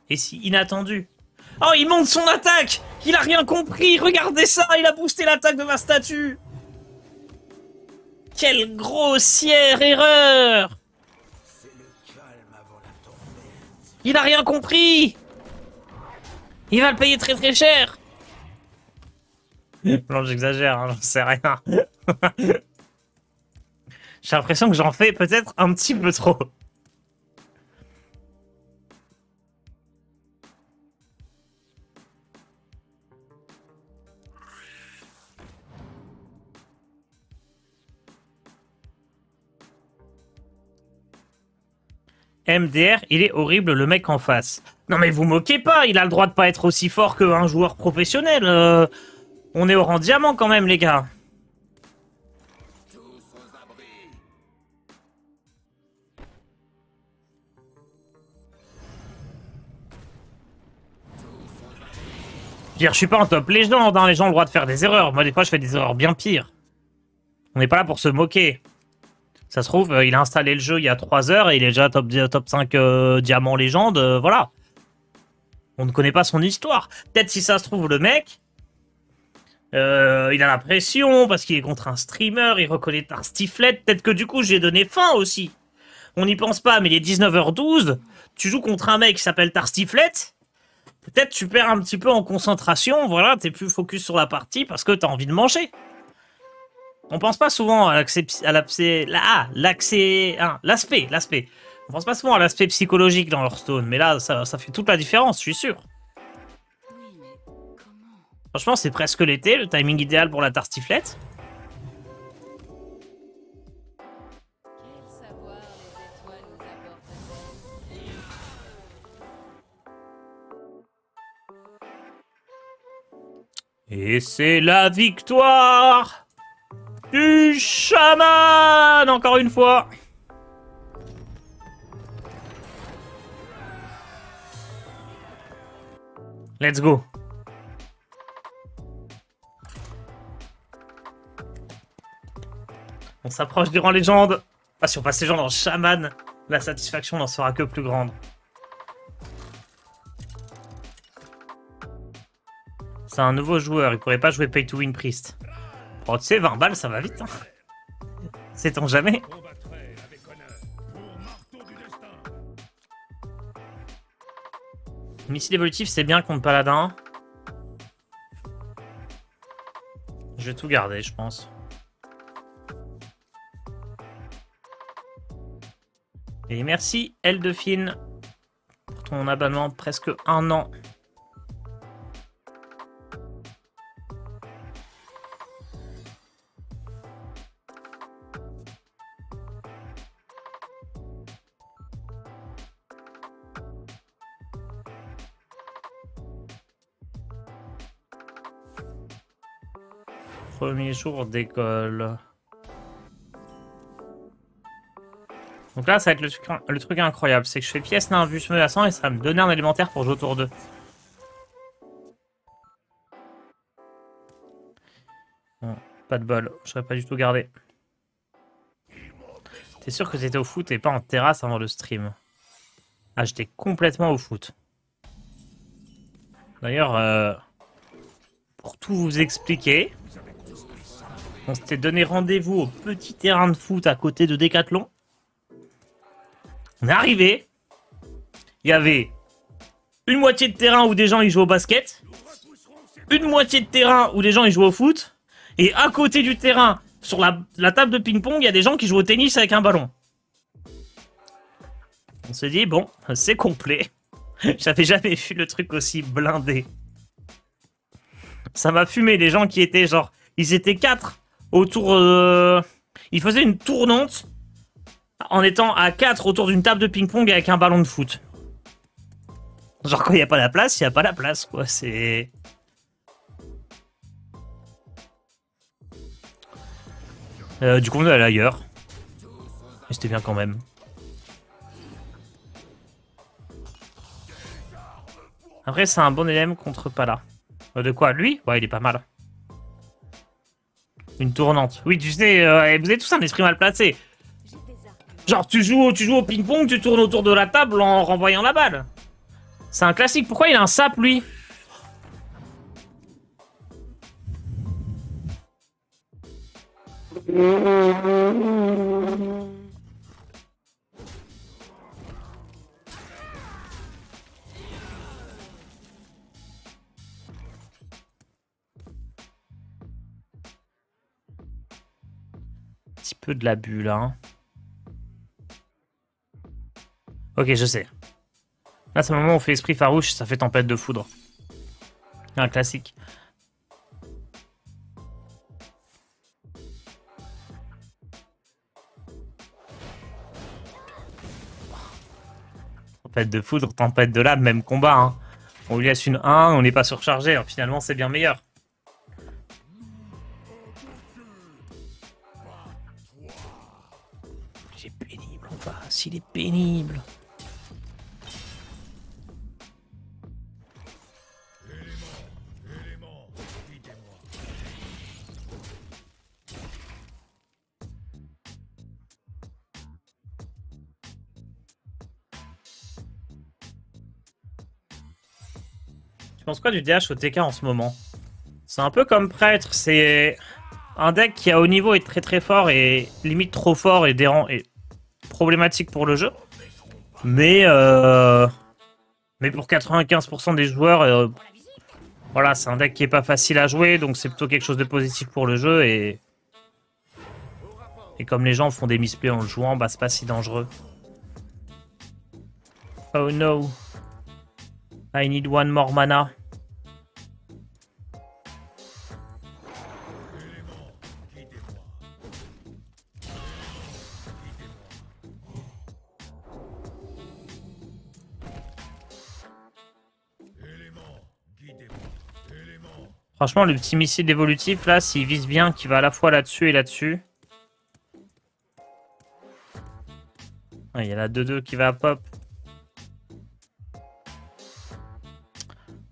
Et si inattendu. Oh, il monte son attaque. Il a rien compris. Regardez ça, il a boosté l'attaque de ma statue. Quelle grossière erreur. C'est le calme avant la tempête. Il a rien compris. Il va le payer très très cher. Non, j'exagère, hein, j'en sais rien. J'ai l'impression que j'en fais peut-être un petit peu trop. MDR, il est horrible le mec en face. Non mais vous moquez pas, il a le droit de pas être aussi fort qu'un joueur professionnel. On est au rang diamant quand même les gars. Je suis pas en top légende, hein. Les gens ont le droit de faire des erreurs. Moi des fois je fais des erreurs bien pires. On n'est pas là pour se moquer. Ça se trouve, il a installé le jeu il y a 3 heures et il est déjà top 5 diamant légende, voilà. On ne connaît pas son histoire. Peut-être si ça se trouve, le mec, il a la pression parce qu'il est contre un streamer, il reconnaît Tarstiflet. Peut-être que du coup, j'ai donné faim aussi. On n'y pense pas, mais il est 19h12. Tu joues contre un mec qui s'appelle Tarstiflet. Peut-être tu perds un petit peu en concentration, voilà, t'es plus focus sur la partie parce que t'as envie de manger. On pense pas souvent à l'aspect. On pense pas souvent à l'aspect psychologique dans Hearthstone, mais là, ça fait toute la différence, je suis sûr. Oui, mais comment? Franchement, c'est presque l'été, le timing idéal pour la tartiflette. Quel savoir les étoiles nous apportent-elles? Et c'est la victoire du chaman, encore une fois. Let's go. On s'approche du rang légende. Ah, si on passe les gens dans chaman, la satisfaction n'en sera que plus grande. C'est un nouveau joueur, il pourrait pas jouer Pay to Win Priest. Oh, tu sais, 20 balles, ça va vite. Hein. Sait-on jamais? Combattrai avec honneur pour marteau du destin. Missile évolutif, c'est bien contre paladin. Je vais tout garder, je pense. Et merci, Eldefine, pour ton abonnement presque 1 an. Premier jour d'école. Donc là, ça va être le truc incroyable. C'est que je fais pièce Nimbus menaçant et ça va me donner un élémentaire pour jouer autour d'eux. Bon, pas de bol. Je serais pas du tout gardé. T'es sûr que t'étais au foot et pas en terrasse avant le stream? Ah, j'étais complètement au foot. D'ailleurs, pour tout vous expliquer, on s'était donné rendez-vous au petit terrain de foot à côté de Décathlon. On est arrivé. Il y avait une moitié de terrain où des gens ils jouent au basket, une moitié de terrain où des gens ils jouent au foot, et à côté du terrain, sur la table de ping-pong, il y a des gens qui jouent au tennis avec un ballon. On s'est dit, bon, c'est complet. J'avais jamais vu le truc aussi blindé. Ça m'a fumé, les gens qui étaient genre... Ils étaient 4 autour... Ils faisaient une tournante en étant à 4 autour d'une table de ping-pong avec un ballon de foot. Genre quand il n'y a pas la place, il n'y a pas la place, quoi. C'est... du coup, on est allé ailleurs. Mais c'était bien quand même. Après, c'est un bon élève contre Pala. De quoi? Lui? Ouais, il est pas mal. Une tournante. Oui, tu sais, vous avez tous un esprit mal placé. Genre, tu joues au ping-pong, tu tournes autour de la table en renvoyant la balle. C'est un classique. Pourquoi il a un sap, lui? Un petit peu de l'abus, là. Hein. Ok, je sais. Là, c'est le moment où on fait esprit farouche, ça fait tempête de foudre. Un classique. Tempête de foudre, tempête de lave, même combat. Hein. On lui laisse une 1, on n'est pas surchargé. Hein. Finalement, c'est bien meilleur. Il est pénible en face, il est pénible. Tu penses quoi du DH au TK en ce moment? C'est un peu comme Prêtre, c'est un deck qui à haut niveau est très très fort et limite trop fort et problématique pour le jeu. Mais pour 95% des joueurs, voilà, c'est un deck qui est pas facile à jouer, donc c'est plutôt quelque chose de positif pour le jeu et comme les gens font des misplays en le jouant, bah c'est pas si dangereux. Oh no. I need one more mana. Franchement, le petit missile évolutif, là, s'il vise bien, qui va à la fois là-dessus et là-dessus. Ah, il y a la 2-2 qui va pop.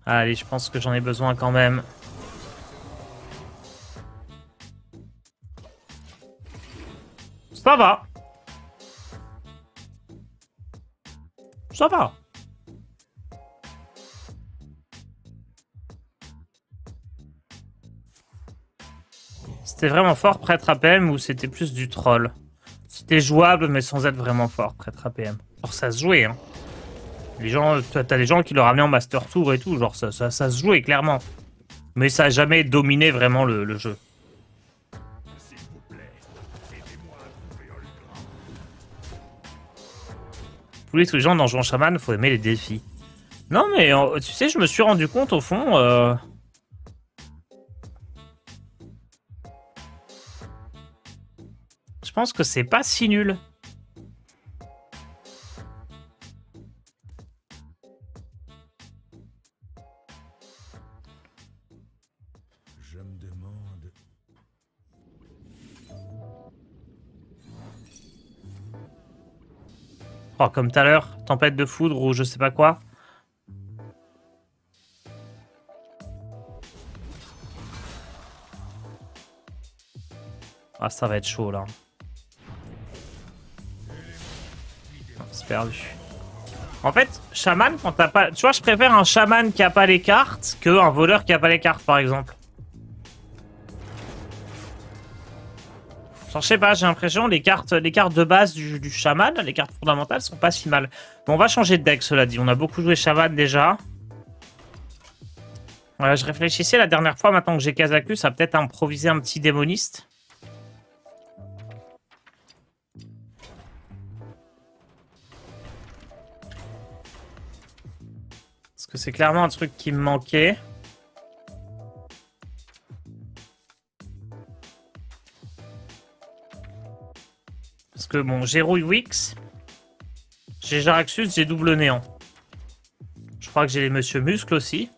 Allez, je pense que j'en ai besoin quand même. Ça va. Ça va. C'était vraiment fort Prêtre APM ou c'était plus du troll? C'était jouable mais sans être vraiment fort Prêtre APM. Alors ça se jouait hein. Les gens, t'as des gens qui le ramenaient en Master Tour et tout, genre ça se jouait clairement. Mais ça a jamais dominé vraiment le jeu. Tous les gens dans Jouant Shaman, faut aimer les défis. Non mais tu sais, je me suis rendu compte au fond... Je pense que c'est pas si nul. Je me demande... Oh, comme tout à l'heure, tempête de foudre ou je sais pas quoi. Ah, ça va être chaud là. C'est perdu. En fait, chaman, quand t'as pas... Tu vois, je préfère un chaman qui a pas les cartes qu'un voleur qui a pas les cartes, par exemple. Genre, je sais pas, j'ai l'impression les cartes de base du chaman, les cartes fondamentales, sont pas si mal. Bon, on va changer de deck, cela dit. On a beaucoup joué chaman déjà. Je réfléchissais la dernière fois, maintenant que j'ai Kazakus, à peut-être improviser un petit démoniste. Parce que c'est clairement un truc qui me manquait. Parce que bon, j'ai Rouille Wix, j'ai Jaraxxus, j'ai double néant. Je crois que j'ai les Monsieur Muscle aussi.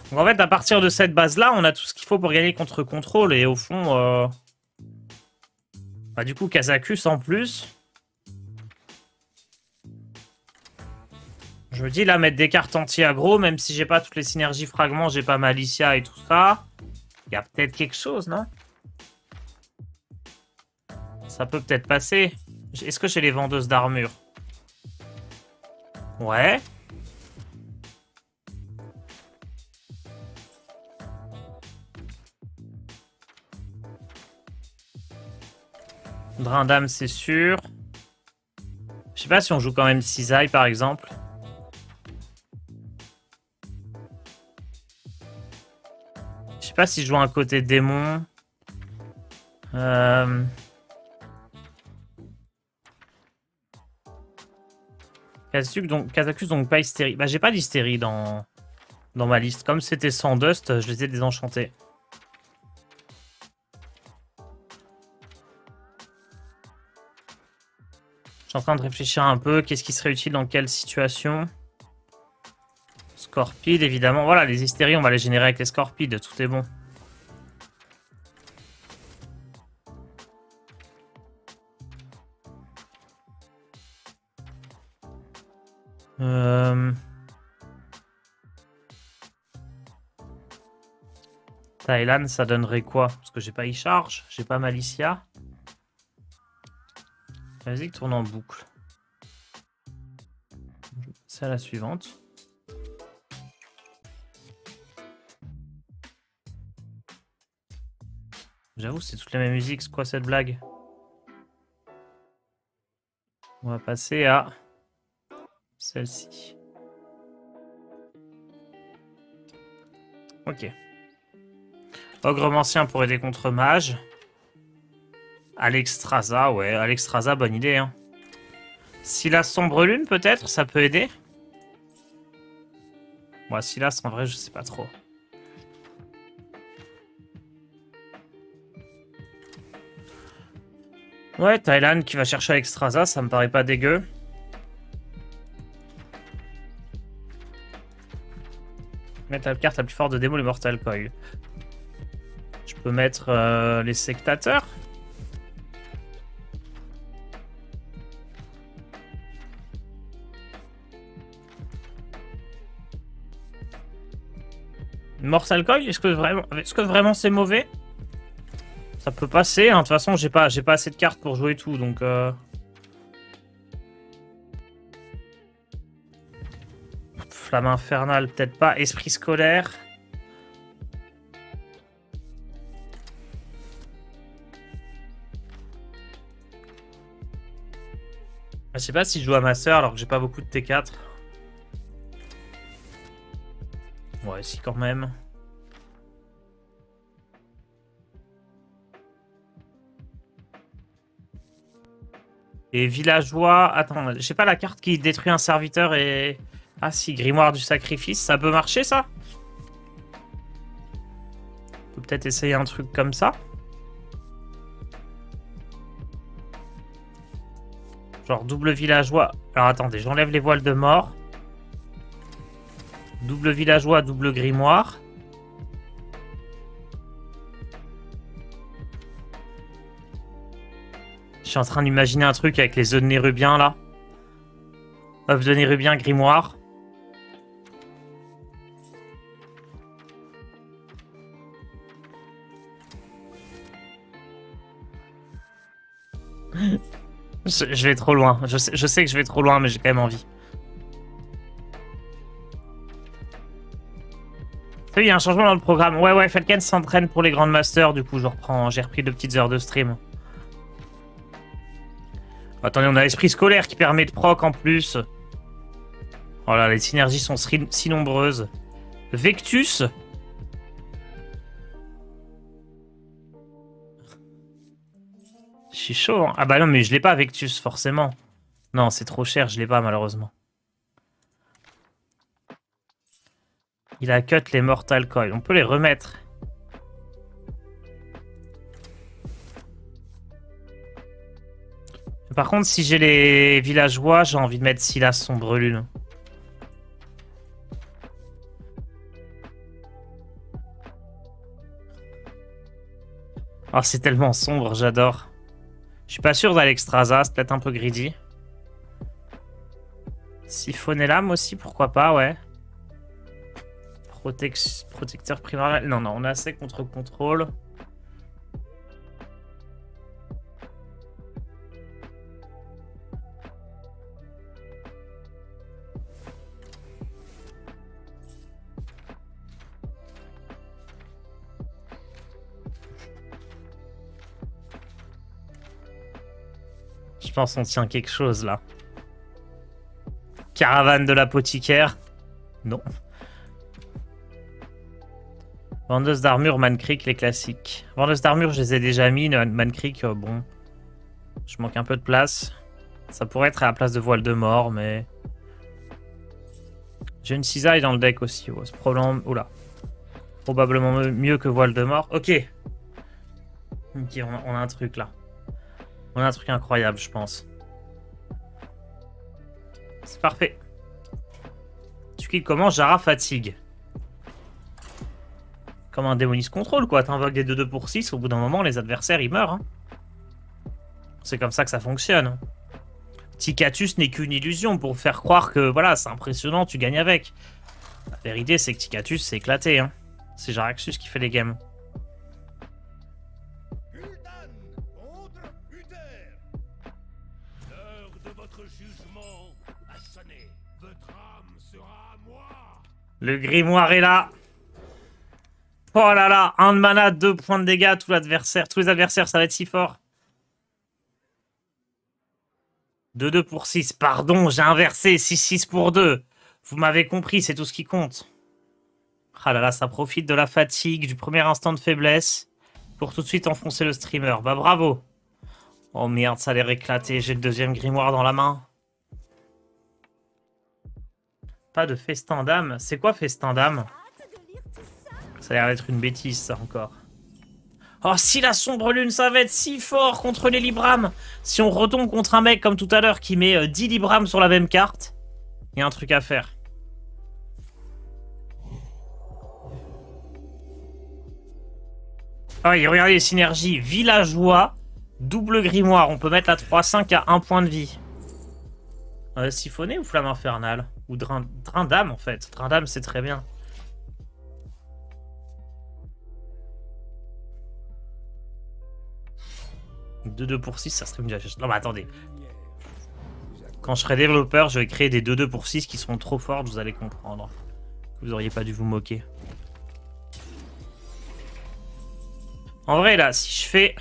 Donc en fait, à partir de cette base-là, on a tout ce qu'il faut pour gagner contre contrôle. Et au fond, bah, du coup, Kazakus en plus. Je me dis là, mettre des cartes anti-aggro, même si j'ai pas toutes les synergies fragments, j'ai pas Malicia et tout ça. Il y a peut-être quelque chose, non? Ça peut peut-être passer. Est-ce que j'ai les vendeuses d'armure? Ouais. Drain d'âme, c'est sûr. Je sais pas si on joue quand même Cisaille, par exemple. Je sais pas si je joue un côté démon. Kazakus, donc pas hystérie. Bah, j'ai pas d'hystérie dans ma liste. Comme c'était sans dust, je les ai désenchantés. Je suis en train de réfléchir un peu. Qu'est-ce qui serait utile dans quelle situation? Scorpide, évidemment. Voilà, les hystéries, on va les générer avec les Scorpides. Tout est bon. Thaïlande, ça donnerait quoi? Parce que j'ai pas e-charge, j'ai pas Malicia. La musique tourne en boucle. C'est la suivante. J'avoue, c'est toutes les mêmes musiques. C'est quoi cette blague? On va passer à celle-ci. Ok. Ogre ancien pour aider contre mage. Alexstrasza, ouais, Alexstrasza, bonne idée. Hein. Silas sombre lune, peut-être, ça peut aider. Moi, Silas, en vrai, je sais pas trop. Ouais, Thaïlande qui va chercher Alexstrasza, ça me paraît pas dégueu. Mettre la carte la plus forte de démo, les Mortal Coil. Je peux mettre les sectateurs. Mortal Coil, est-ce que vraiment c'est mauvais? Ça peut passer, hein. De toute façon j'ai pas assez de cartes pour jouer tout, donc Flamme infernale, peut-être pas. Esprit scolaire. Je sais pas si je joue à ma soeur alors que j'ai pas beaucoup de T4. Ouais, si quand même. Et villageois... Attends, j'ai pas la carte qui détruit un serviteur et... Ah si, grimoire du sacrifice, ça peut marcher ça? On peut peut-être essayer un truc comme ça. Genre double villageois. Alors attendez, j'enlève les voiles de mort. Double villageois, double grimoire. Je suis en train d'imaginer un truc avec les œufs de Nérubien là. œufs de Nérubien, grimoire. Je vais trop loin. Je sais que je vais trop loin, mais j'ai quand même envie. Il y a un changement dans le programme. Ouais, Falken s'entraîne pour les Grandmasters. Du coup, j'ai repris 2 petites heures de stream. Attendez, on a l'esprit scolaire qui permet de proc en plus. Oh là, les synergies sont si nombreuses. Vectus. Je suis chaud, hein. Ah bah non, mais je l'ai pas, Vectus, forcément. Non, c'est trop cher, je l'ai pas, malheureusement. Il a cut les Mortal Coil. On peut les remettre. Par contre, si j'ai les villageois, j'ai envie de mettre Silas Sombre Lune. Oh, c'est tellement sombre, j'adore. Je suis pas sûr d'aller Extrasa, c'est peut-être un peu greedy. Siphonner l'âme aussi, pourquoi pas, ouais. Protecteur primordial. Non, non, on a assez contre contrôle. Je pense qu'on tient quelque chose là. Caravane de l'apothicaire. Non. Vendeuse d'armure, Man Creek, les classiques. Vendeuse d'armure, je les ai déjà mis. Man Creek, bon. Je manque un peu de place. Ça pourrait être à la place de Voile de Mort, mais... J'ai une cisaille dans le deck aussi. Oh, c'est probablement... Oula. Probablement mieux que Voile de Mort. Ok. Ok, on a un truc là. On a un truc incroyable, je pense. C'est parfait. Tu kills comment? Jara fatigue. Comme un démoniste contrôle, quoi. T'invoques des 2-2 pour 6, au bout d'un moment, les adversaires, ils meurent. Hein. C'est comme ça que ça fonctionne. Ticatus n'est qu'une illusion pour faire croire que, voilà, c'est impressionnant, tu gagnes avec. La vérité, c'est que Ticatus s'est éclaté. Hein. C'est Jaraxxus qui fait les games. Le grimoire est là. Oh là là, 1 de mana, 2 points de dégâts, tous les adversaires, ça va être si fort. 2-2 pour 6, pardon, j'ai inversé, 6-6 pour 2. Vous m'avez compris, c'est tout ce qui compte. Ah là là, ça profite de la fatigue, du premier instant de faiblesse, pour tout de suite enfoncer le streamer. Bah bravo. Oh merde, ça a l'air éclaté, j'ai le deuxième grimoire dans la main. Pas de festin d'âme. C'est quoi festin d'âme? Ça a l'air d'être une bêtise, ça, encore. Oh, si la sombre lune, ça va être si fort contre les Librams. Si on retombe contre un mec comme tout à l'heure qui met 10 Librams sur la même carte, il y a un truc à faire. Ah oui, regardez les synergies. Villageois, double grimoire. On peut mettre la 3-5 à 1 point de vie. Siphonner ou flamme infernale? Ou drain d'âme, en fait. Drain d'âme, c'est très bien. « 2-2 pour 6, ça serait mieux. Non, mais attendez. Quand je serai développeur, je vais créer des 2-2 pour 6 qui seront trop fortes, vous allez comprendre. Vous auriez pas dû vous moquer. En vrai, là, si je fais...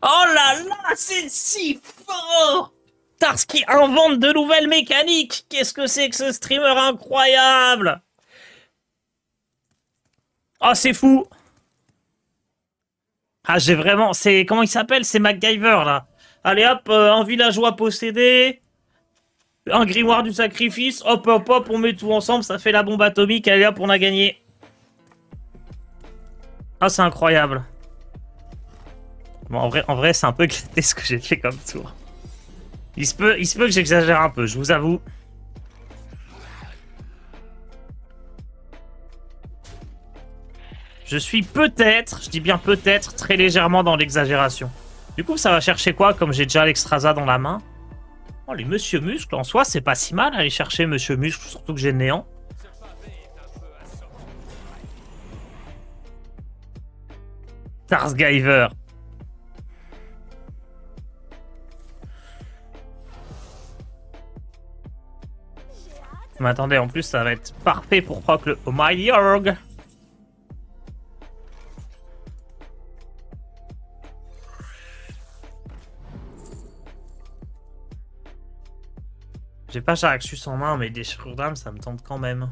Oh là là, c'est si fort! Tarski invente de nouvelles mécaniques! Qu'est-ce que c'est que ce streamer incroyable! Oh, c'est fou! Ah, j'ai vraiment... C'est... Comment il s'appelle? C'est MacGyver, là. Allez, hop, un villageois possédé. Un grimoire du sacrifice. Hop, hop, hop, on met tout ensemble. Ça fait la bombe atomique. Allez, hop, on a gagné. Ah, c'est incroyable. Bon, en vrai c'est un peu éclaté ce que j'ai fait comme tour. Il se peut que j'exagère un peu, je vous avoue. Je suis peut-être, je dis bien peut-être, très légèrement dans l'exagération. Du coup, ça va chercher quoi, comme j'ai déjà l'Extrasa dans la main? Oh, les Monsieur Muscle, en soi, c'est pas si mal aller chercher Monsieur Muscle, surtout que j'ai le néant. Tarsgiver. Mais attendez, en plus, ça va être parfait pour proc le Oh My Yorg. J'ai pas Jaraxxus en main, mais déchirure d'âme, ça me tente quand même.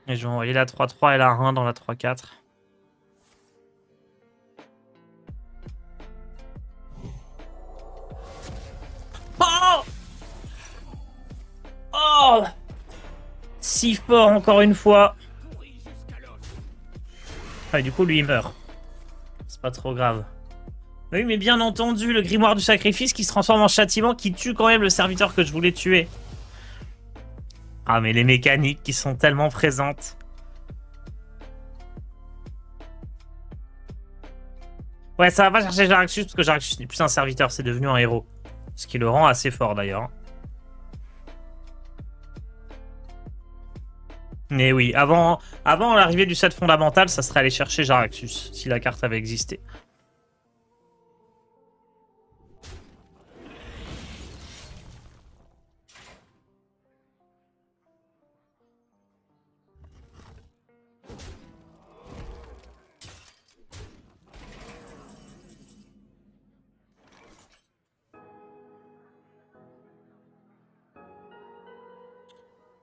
Et je vais envoyer la 3-3 et la 1 dans la 3-4. Oh! Oh! Si fort encore une fois. Ah, et du coup, lui, il meurt. C'est pas trop grave. Oui, mais bien entendu, le grimoire du sacrifice qui se transforme en châtiment qui tue quand même le serviteur que je voulais tuer. Ah, mais les mécaniques qui sont tellement présentes. Ouais, ça va pas chercher Jaraxxus parce que Jaraxxus n'est plus un serviteur, c'est devenu un héros. Ce qui le rend assez fort d'ailleurs. Mais oui, avant l'arrivée du set fondamental, ça serait aller chercher Jaraxxus, si la carte avait existé.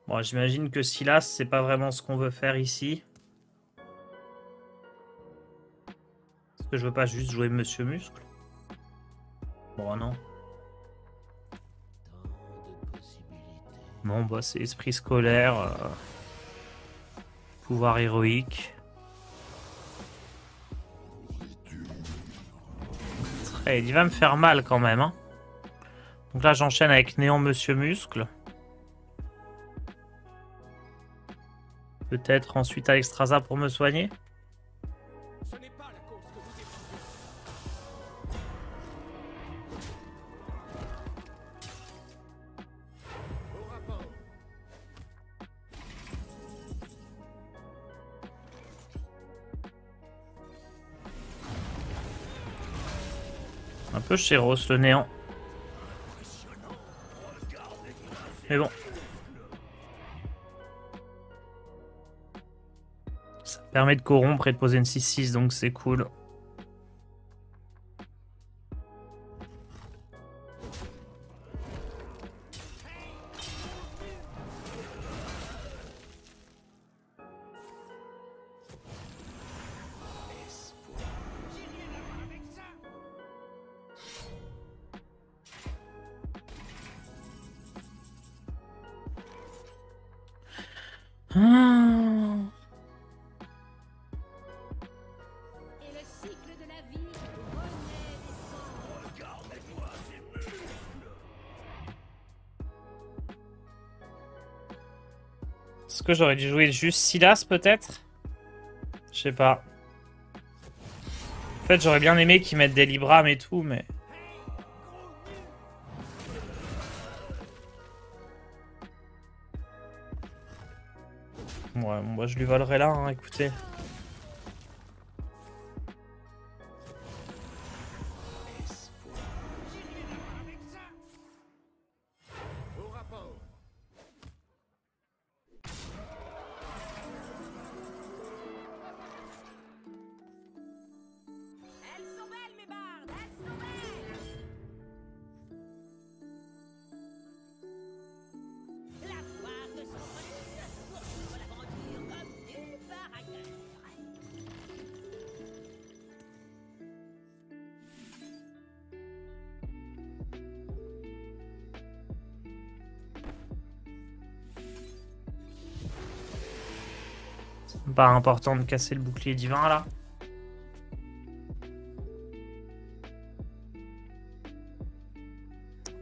Bon, j'imagine que Silas, c'est pas vraiment ce qu'on veut faire ici. Est-ce que je veux pas juste jouer Monsieur Muscle? Bon, non. Bon, bah, c'est esprit scolaire. Pouvoir héroïque. Il va me faire mal quand même. Hein. Donc là, j'enchaîne avec Néant Monsieur Muscle. Peut-être ensuite Alexstrasza pour me soigner. Ce n'est pas la cause que vous défendez. Au rapport. Un peu chéros le néant. Mais bon. Ça permet de corrompre et de poser une 6-6, donc c'est cool. Et le cycle de la vie renaît des cendres. Regardez-moi ces muscles. Est-ce que j'aurais dû jouer juste Silas peut-être? Je sais pas. En fait, j'aurais bien aimé qu'ils mettent des Libram et tout, mais... Ouais, moi je lui volerai là, hein, écoutez. Au rapport. Elles sont belles, mes bardes, elles sont belles. La foire de son poursuivre l'aventure comme du barakeur. C'est pas important de casser le bouclier divin là.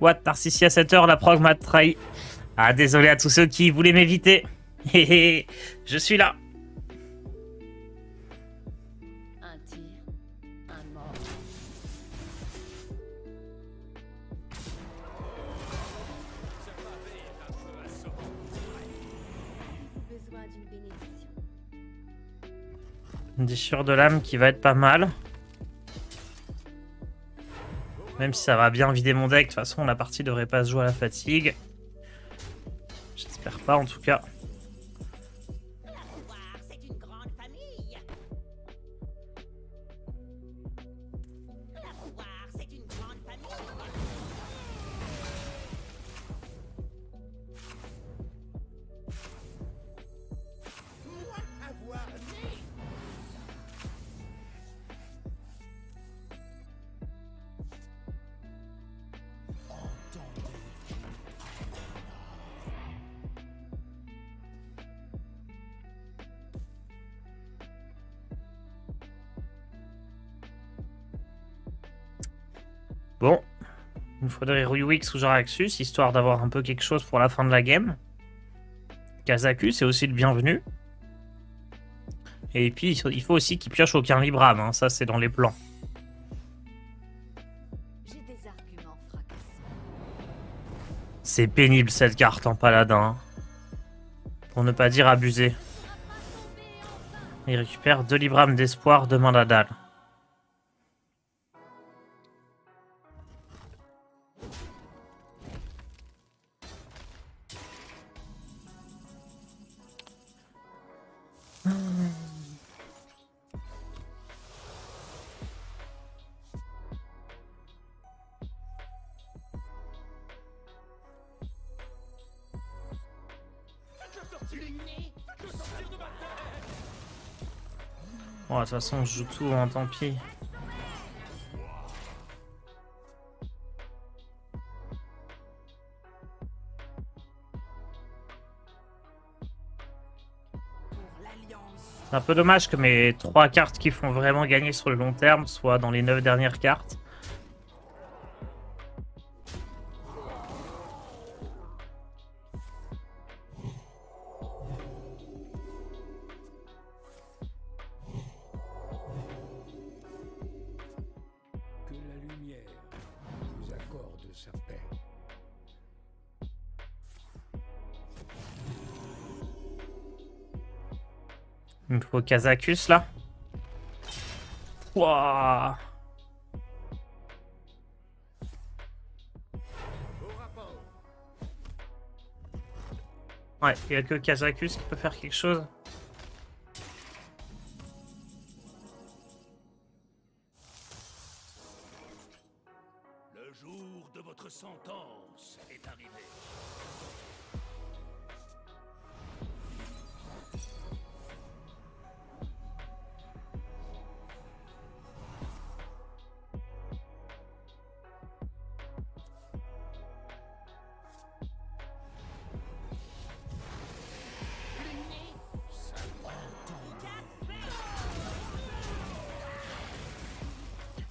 What, Tarsicia 7 heures, la prog m'a trahi. Ah, désolé à tous ceux qui voulaient m'éviter. Je suis là. Un tir. Une déchirure de l'âme qui va être pas mal. Même si ça va bien vider mon deck, de toute façon la partie devrait pas se jouer à la fatigue. J'espère pas en tout cas. La foire, c'est une grande famille. La foire, c'est une grande famille. Moi avoir né. Bon, il nous faudrait Ruywix ou Jaraxxus, histoire d'avoir un peu quelque chose pour la fin de la game. Kazaku, c'est aussi le bienvenu. Et puis, il faut aussi qu'il pioche aucun Libram, hein. Ça c'est dans les plans. J'ai des arguments fracassants. C'est pénible cette carte en paladin. Pour ne pas dire abusé. Il récupère 2 Libram d'espoir de main la dalle. Bon, de toute façon, je joue tout, hein, tant pis. C'est un peu dommage que mes 3 cartes qui font vraiment gagner sur le long terme soient dans les 9 dernières cartes. Que la lumière vous accorde sa paix. Il me faut Kazakus là. Wouah. Ouais, il n'y a que Kazakus qui peut faire quelque chose. Le jour de votre sentence est arrivé.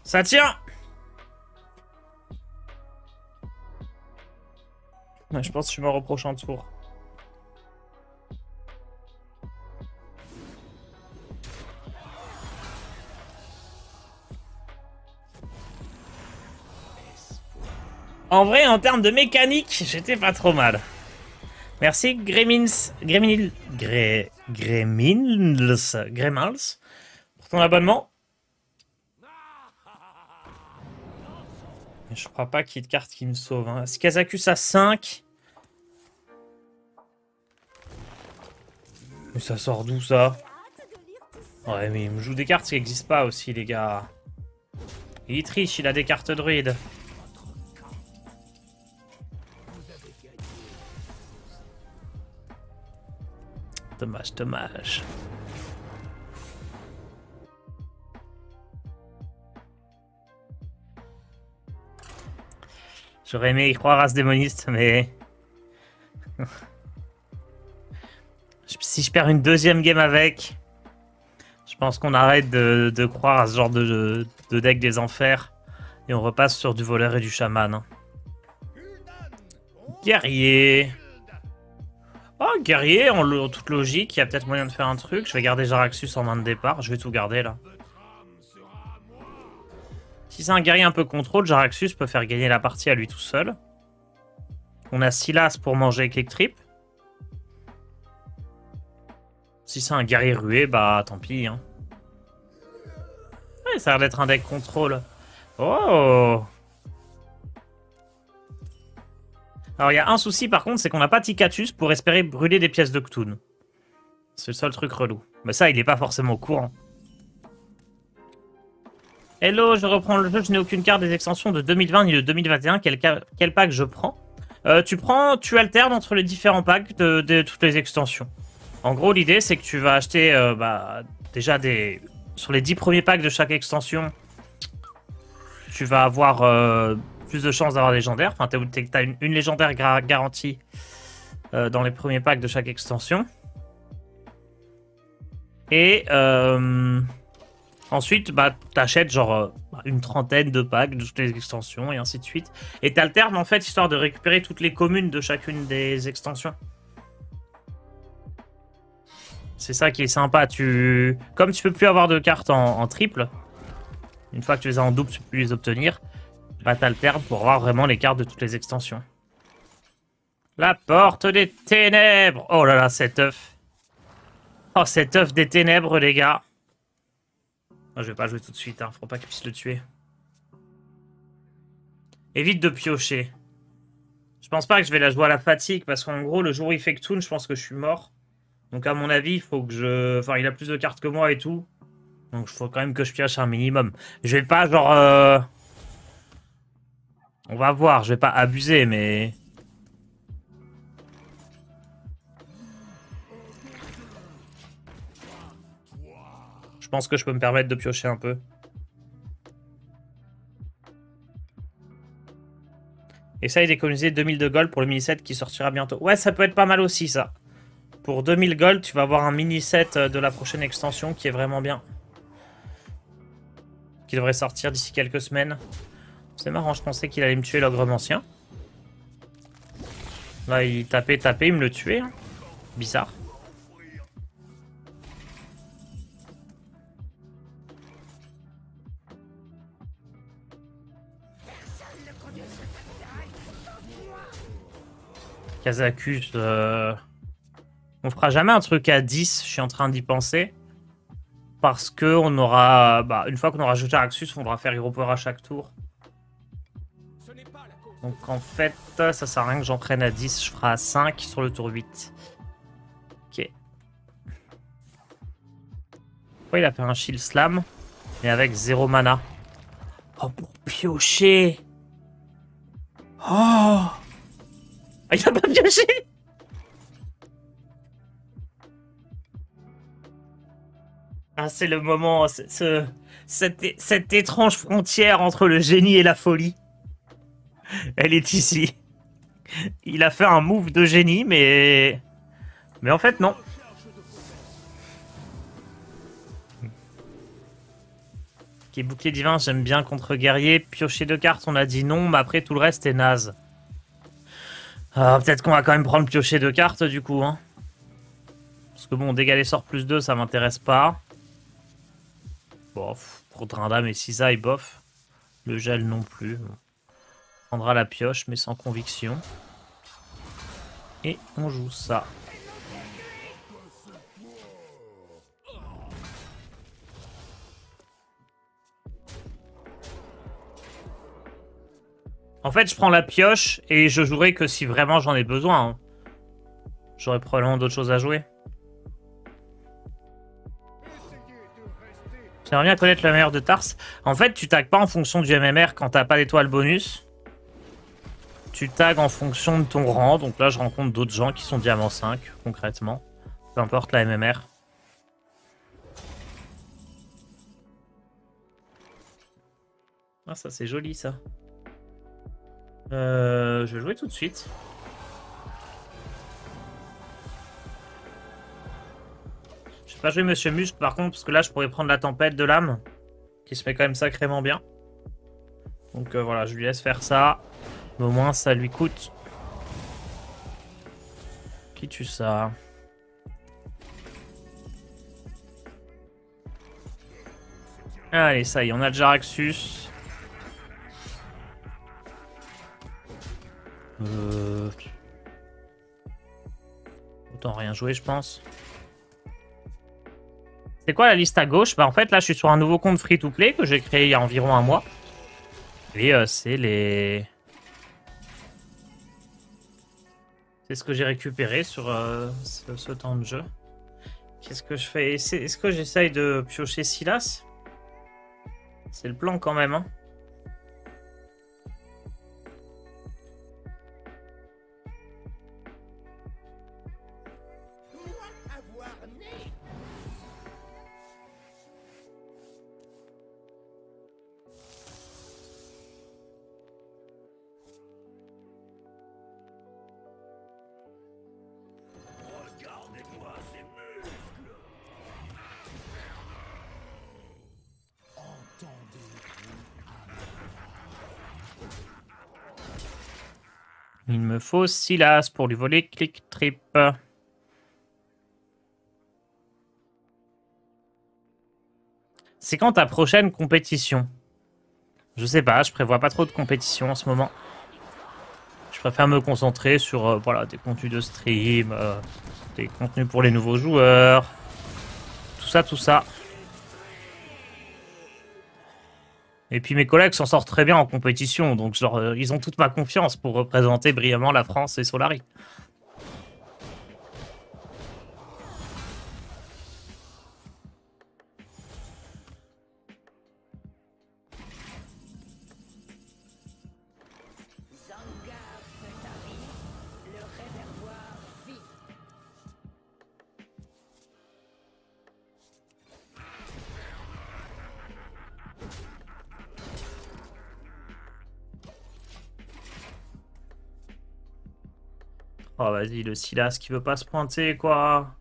Ça tient. Ouais, je pense que je suis mort au prochain tour. En vrai, en termes de mécanique, j'étais pas trop mal. Merci Gremins, Gremals pour ton abonnement. Je crois pas qu'il y ait de carte qui me sauve. Hein. Kazakus à 5. Mais ça sort d'où ça? Ouais, mais il me joue des cartes qui n'existent pas aussi, les gars. Il triche, il a des cartes druides. Dommage, dommage. J'aurais aimé y croire à ce démoniste, mais... si je perds une deuxième game avec, je pense qu'on arrête de croire à ce genre de deck des enfers. Et on repasse sur du voleur et du chaman. Hein. Guerrier. Oh, guerrier, en toute logique, il y a peut-être moyen de faire un truc. Je vais garder Jaraxxus en main de départ. Je vais tout garder, là. Si c'est un guerrier un peu contrôle, Jaraxxus peut faire gagner la partie à lui tout seul. On a Silas pour manger Click Trip. Si c'est un guerrier rué, bah tant pis. Hein. Ouais, ça a l'air d'être un deck contrôle. Oh! Alors, il y a un souci par contre, c'est qu'on n'a pas Tikatus pour espérer brûler des pièces de Cthulhu. C'est le seul truc relou. Mais ça, il est pas forcément au courant. Hello, je reprends le jeu, je n'ai aucune carte des extensions de 2020 ni de 2021. Quel pack je prends? Tu alternes entre les différents packs de toutes les extensions. En gros, l'idée, c'est que tu vas acheter déjà sur les 10 premiers packs de chaque extension, tu vas avoir plus de chances d'avoir des légendaires. Enfin, t'as une légendaire garantie dans les premiers packs de chaque extension. Et ensuite, t'achètes genre une trentaine de packs de toutes les extensions et ainsi de suite. Et t'alternes en fait, histoire de récupérer toutes les communes de chacune des extensions. C'est ça qui est sympa. Comme tu peux plus avoir de cartes en triple, une fois que tu les as en double, tu peux plus les obtenir. Bah t'alternes pour avoir vraiment les cartes de toutes les extensions. La porte des ténèbres. Oh là là, cet œuf. Oh, cet œuf des ténèbres, les gars. Oh, je vais pas jouer tout de suite, hein. Faut pas qu'il puisse le tuer. Évite de piocher. Je pense pas que je vais la jouer à la fatigue, parce qu'en gros, le jour où il fait Cthulhu, je pense que je suis mort. Donc à mon avis, il faut que je... Enfin, il a plus de cartes que moi et tout. Donc il faut quand même que je pioche un minimum. Je vais pas, genre... On va voir, je vais pas abuser, mais... Je pense que je peux me permettre de piocher un peu. Essaye d'économiser 2000 de gold pour le mini-set qui sortira bientôt. Ouais, ça peut être pas mal aussi, ça. Pour 2000 gold, tu vas avoir un mini-set de la prochaine extension qui est vraiment bien. Qui devrait sortir d'ici quelques semaines. C'est marrant, je pensais qu'il allait me tuer l'ogre-ancien. Là, il tapait, il me le tuait. Hein. Bizarre. Kazakus, on fera jamais un truc à 10, je suis en train d'y penser. Parce que on aura... une fois qu'on aura ajouté Araxus, on devra faire Hero Power à chaque tour. Donc en fait, ça sert à rien que j'en prenne à 10, je ferai à 5 sur le tour 8. Ok. Pourquoi il a fait un Shield Slam, mais avec 0 mana? Oh, pour piocher. Oh, il a pas pioché. Ah, c'est le moment, cette étrange frontière entre le génie et la folie. Elle est ici. Il a fait un move de génie, mais en fait, non. Ok, bouclier divin, j'aime bien contre guerrier. Piocher 2 cartes, on a dit non, mais après, tout le reste est naze. Peut-être qu'on va quand même prendre piocher 2 cartes, du coup. Hein. Parce que bon, dégâts les sorts plus 2, ça m'intéresse pas. Bof, pour Drindam et Cisaille, bof. Le gel non plus. On prendra la pioche, mais sans conviction. Et on joue ça. En fait, je prends la pioche et je jouerai que si vraiment j'en ai besoin. Hein. J'aurai probablement d'autres choses à jouer. J'aimerais bien connaître le meilleur de Tars. En fait, tu tags pas en fonction du MMR quand t'as pas d'étoile bonus. Tu tags en fonction de ton rang. Donc là, je rencontre d'autres gens qui sont diamant 5, concrètement. Peu importe la MMR. Ah, ça, c'est joli, ça. Je vais jouer tout de suite. Je vais pas jouer Monsieur Muscle, par contre, parce que là, je pourrais prendre la tempête de l'âme. Qui se met quand même sacrément bien. Donc voilà, je lui laisse faire ça. Mais au moins, ça lui coûte. Qui tue ça? Allez, ça y est, on a le Jaraxus. Autant rien jouer, je pense. C'est quoi la liste à gauche? Bah en fait là je suis sur un nouveau compte free-to-play que j'ai créé il y a environ un mois. Et c'est les... C'est ce que j'ai récupéré sur ce temps de jeu. Qu'est-ce que je fais? Est-ce que j'essaye de piocher Silas? C'est le plan quand même, hein. Regardez-moi ces muscles. Il me faut Silas pour lui voler Click Trip. C'est quand ta prochaine compétition? Je sais pas, je prévois pas trop de compétition en ce moment. Je préfère me concentrer sur voilà, des contenus de stream, des contenus pour les nouveaux joueurs. Tout ça, tout ça. Et puis mes collègues s'en sortent très bien en compétition, donc genre, ils ont toute ma confiance pour représenter brillamment la France et Solari. Zangar fait arrive, le réservoir vide. Oh vas-y, le Silas qui veut pas se pointer, quoi.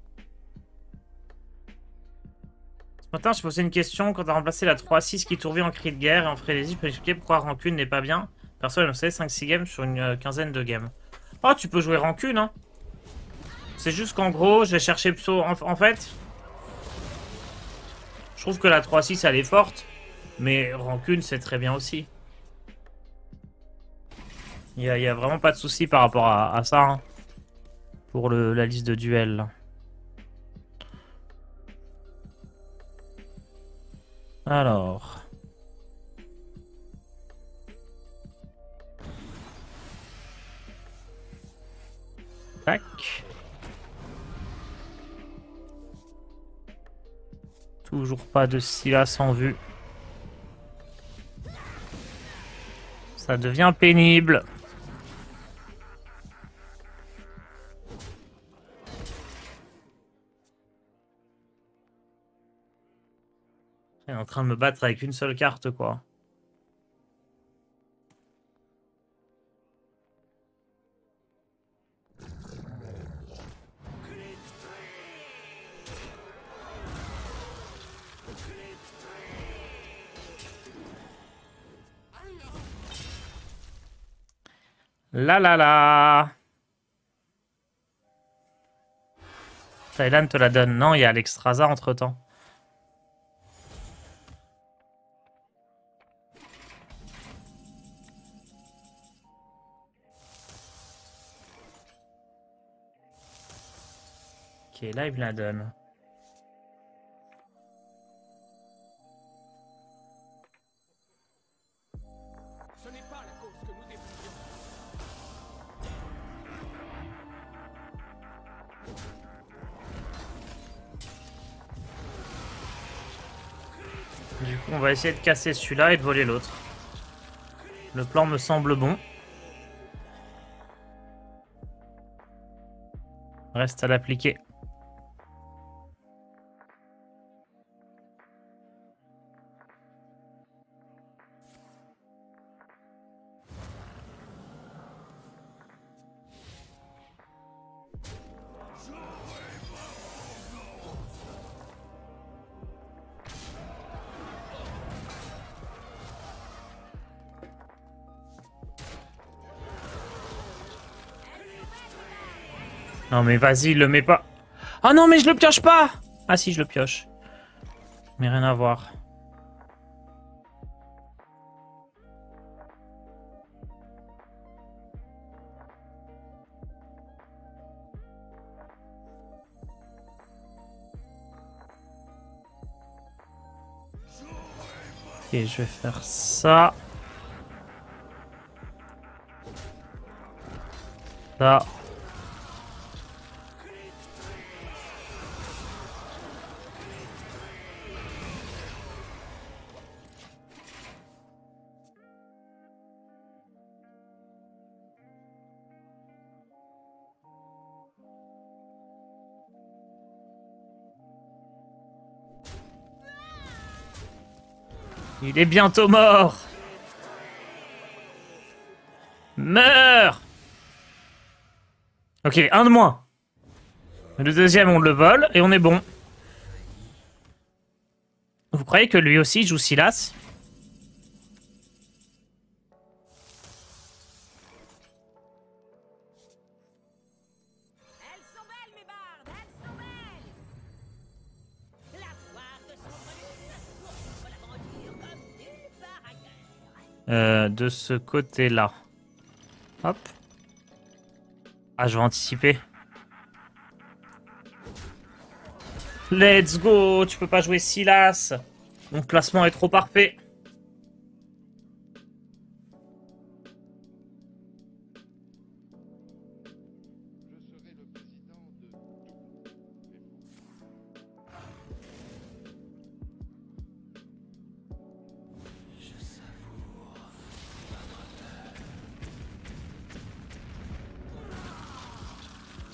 Ce matin, je posais une question. Quand t'as remplacé la 3-6 qui tournait en cri de guerre et en frénésie, je peux expliquer pourquoi Rancune n'est pas bien. Perso, elle me fait 5-6 games sur une quinzaine de games. Oh, tu peux jouer Rancune, hein. C'est juste qu'en gros, je vais chercher plutôt... En fait, je trouve que la 3-6, elle est forte. Mais Rancune, c'est très bien aussi. Il y a vraiment pas de souci par rapport à ça, hein, pour la liste de duels. Alors... Tac. Toujours pas de Silas en vue. Ça devient pénible. Il est en train de me battre avec une seule carte, quoi. La la la. Thaïlande te la donne. Non, il y a l'Extrasa entre-temps. Ok, là, il me la donne. Ce n'est pas la cause que nous défendions. Du coup, on va essayer de casser celui-là et de voler l'autre. Le plan me semble bon. Reste à l'appliquer. Non mais vas-y, le mets pas. Ah non mais je le pioche pas. Ah si, je le pioche. Mais rien à voir. Et je vais faire ça. Ça. Il est bientôt mort. Meurs. Ok, un de moins. Le deuxième, on le vole et on est bon. Vous croyez que lui aussi joue Silas? Elles sont belles, mes bardes, elles sont belles. La foire de sombre lune poursuivre l'aventure comme nulle part ailleurs. De ce côté-là. Hop. Ah, je vais anticiper. Let's go! Tu peux pas jouer Silas. Mon placement est trop parfait.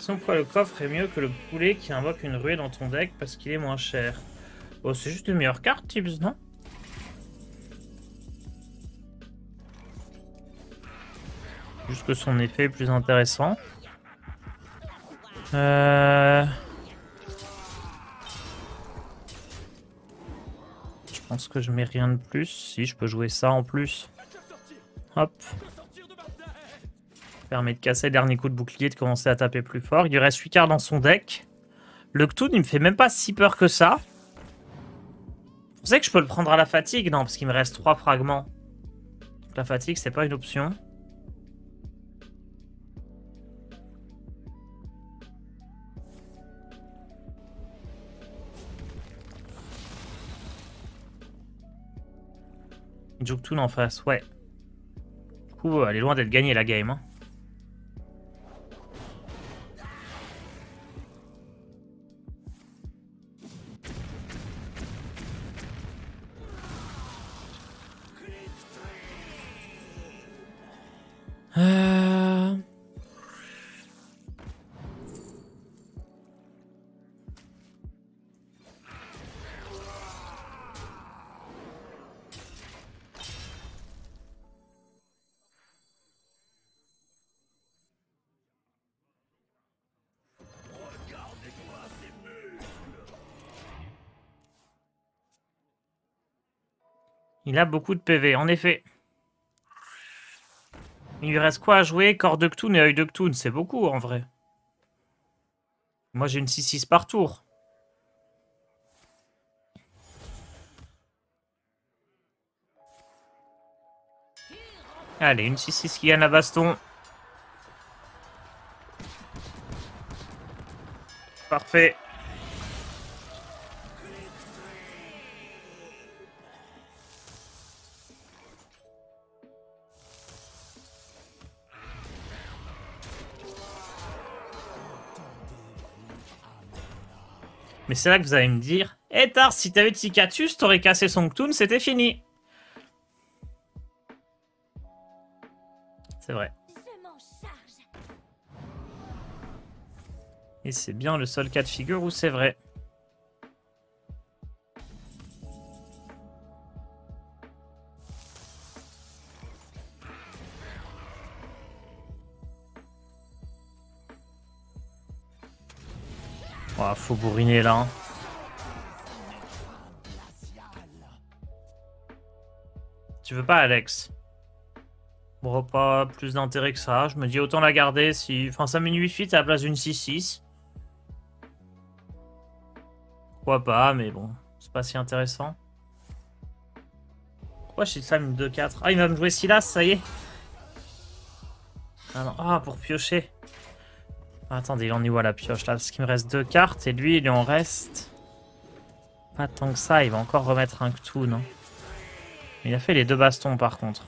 Pourquoi le coffre est mieux que le poulet qui invoque une ruée dans ton deck parce qu'il est moins cher? Oh, c'est juste une meilleure carte, Tibbs, non? Juste que son effet est plus intéressant. Je pense que je mets rien de plus. Si, je peux jouer ça en plus. Hop. Permet de casser le dernier coup de bouclier, de commencer à taper plus fort. Il lui reste 8 cartes dans son deck. Le Cthulhu, il me fait même pas si peur que ça. Vous savez que je peux le prendre à la fatigue? Non, parce qu'il me reste 3 fragments. Donc la fatigue, c'est pas une option. Jugtun en face, ouais. Du coup, elle est loin d'être gagnée la game. Hein. Il a beaucoup de PV, en effet. Il lui reste quoi à jouer? Corps de Cthulhu et œil de Cthulhu, c'est beaucoup en vrai. Moi j'ai une 6-6 par tour. Allez, une 6-6 qui gagne la baston. Parfait. Mais c'est là que vous allez me dire, eh Tars, si t'avais de Cicatus, t'aurais cassé son Cthulhu, c'était fini. C'est vrai. Je m'en charge. Et c'est bien le seul cas de figure où c'est vrai. Oh, faut bourriner là. Hein. Tu veux pas, Alex? Bon, pas plus d'intérêt que ça. Je me dis autant la garder si... Enfin, ça met une 8-8 à la place d'une 6-6. Pourquoi pas, mais bon, c'est pas si intéressant. Pourquoi chez ça une 2-4? Ah, il va me jouer Silas, ça y est. Ah non, ah, pour piocher. Attendez, il en est où à la pioche là? Parce qu'il me reste 2 cartes et lui, il lui en reste... Pas tant que ça, il va encore remettre un Cthulhu, non? Il a fait les 2 bastons par contre.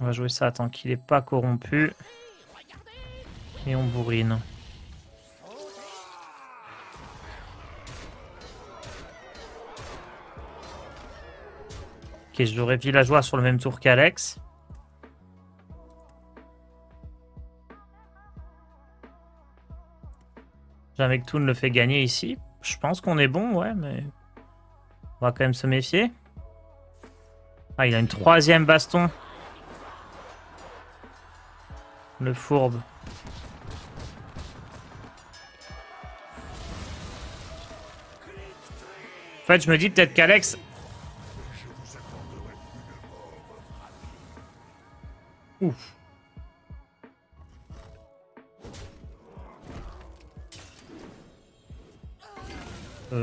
On va jouer ça tant qu'il est pas corrompu. Et on bourrine. Ok, je l'aurais villageois sur le même tour qu'Alex. Jamais que tout ne le fait gagner ici. Je pense qu'on est bon, ouais, mais on va quand même se méfier. Ah, il a une 3e baston. Le fourbe. En fait, je me dis peut-être qu'Alex... Ouf. Elles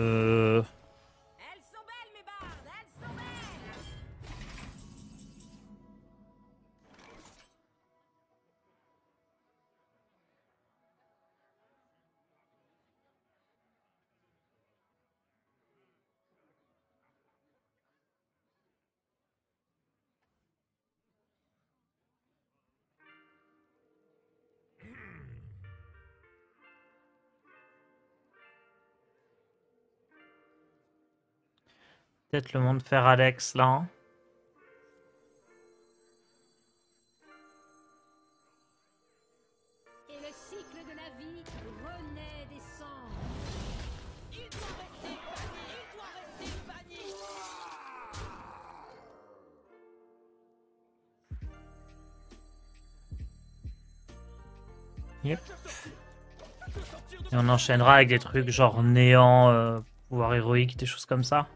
sont belles, mes bardes, elles sont belles. Peut-être le monde faire Alex là. Hein. Et le cycle de la vie renaît des cendres. Il doit rester banni, il doit rester banni. Yep. Et on enchaînera avec des trucs genre néant, pouvoir héroïque, des choses comme ça.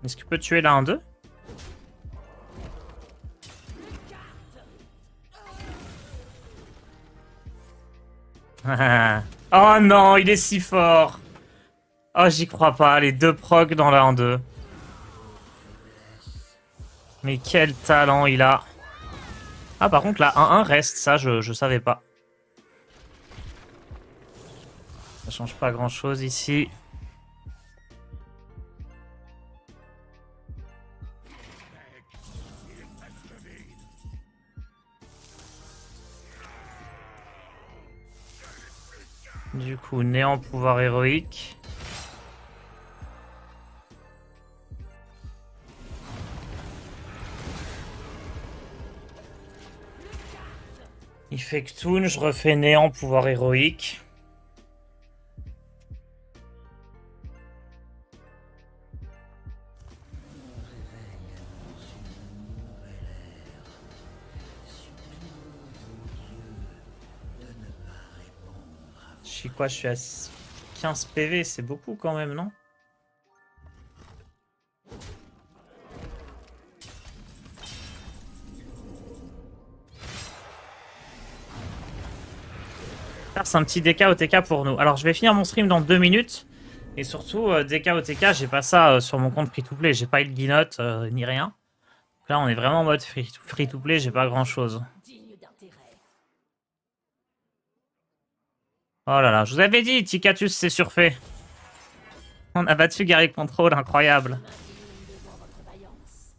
Est-ce qu'il peut tuer la 1-2? Oh non, il est si fort. Oh, j'y crois pas. Les 2 procs dans la 1-2. Mais quel talent il a. Ah, par contre, la 1-1 reste. Ça, je savais pas. Ça change pas grand-chose ici. Du coup, néant pouvoir héroïque. Il fait que toon, je refais néant pouvoir héroïque. Je suis quoi? Je suis à 15 PV, c'est beaucoup quand même, non? C'est un petit DK OTK pour nous. Alors je vais finir mon stream dans 2 minutes. Et surtout, DK OTK, j'ai pas ça sur mon compte free-to-play. J'ai pas eu de guinotte ni rien. Donc là, on est vraiment en mode free-to-play, j'ai pas grand-chose. Digne d'intérêt. Oh là là, je vous avais dit, Tikatus c'est surfait. On a battu Gary Control, incroyable. Devant votre vaillance.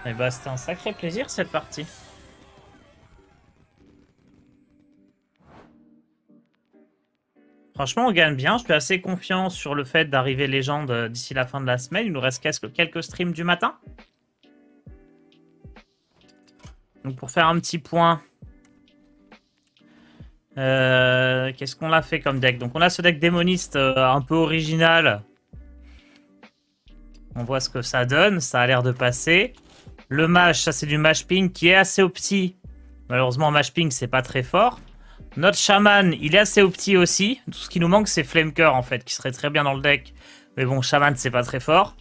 Et bah c'était un sacré plaisir cette partie. Franchement, on gagne bien. Je suis assez confiant sur le fait d'arriver légende d'ici la fin de la semaine. Il nous reste quelques streams du matin. Donc pour faire un petit point, qu'est-ce qu'on a fait comme deck? Donc on a ce deck démoniste un peu original. On voit ce que ça donne. Ça a l'air de passer. Le mage, ça c'est du mage ping qui est assez opti. Malheureusement, mage ping c'est pas très fort. Notre chaman, il est assez opti aussi. Tout ce qui nous manque, c'est Flameker, en fait, qui serait très bien dans le deck. Mais bon, chaman, c'est pas très fort.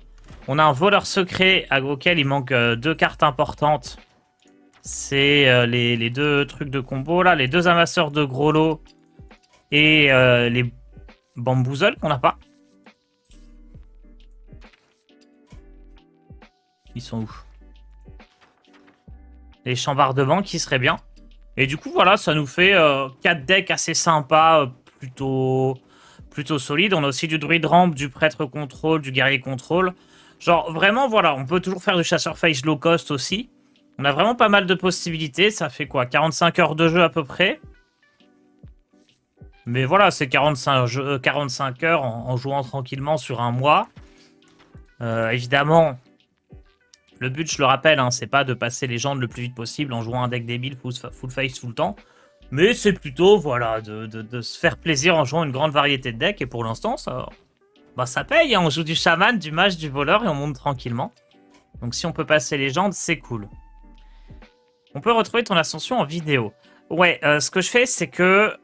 On a un voleur secret auquel il manque 2 cartes importantes. C'est les 2 trucs de combo, là. Les 2 amasseurs de gros lots. Et les bamboozles qu'on n'a pas. Ils sont où? les chambardements qui seraient bien. Et du coup, voilà, ça nous fait 4 decks assez sympas, plutôt solides. On a aussi du druide rampe, du prêtre contrôle, du guerrier contrôle. Genre, vraiment, voilà, on peut toujours faire du chasseur face low cost aussi. On a vraiment pas mal de possibilités. Ça fait quoi, 45 heures de jeu à peu près. Mais voilà, c'est 45 heures en jouant tranquillement sur un mois. Évidemment, le but, je le rappelle, hein, c'est pas de passer les gens le plus vite possible en jouant un deck débile full face tout le temps. Mais c'est plutôt, voilà, de se faire plaisir en jouant une grande variété de decks. Et pour l'instant, ça paye. Hein. On joue du chaman, du mage, du voleur et on monte tranquillement. Donc si on peut passer légende, c'est cool. On peut retrouver ton ascension en vidéo. Ouais, ce que je fais, c'est que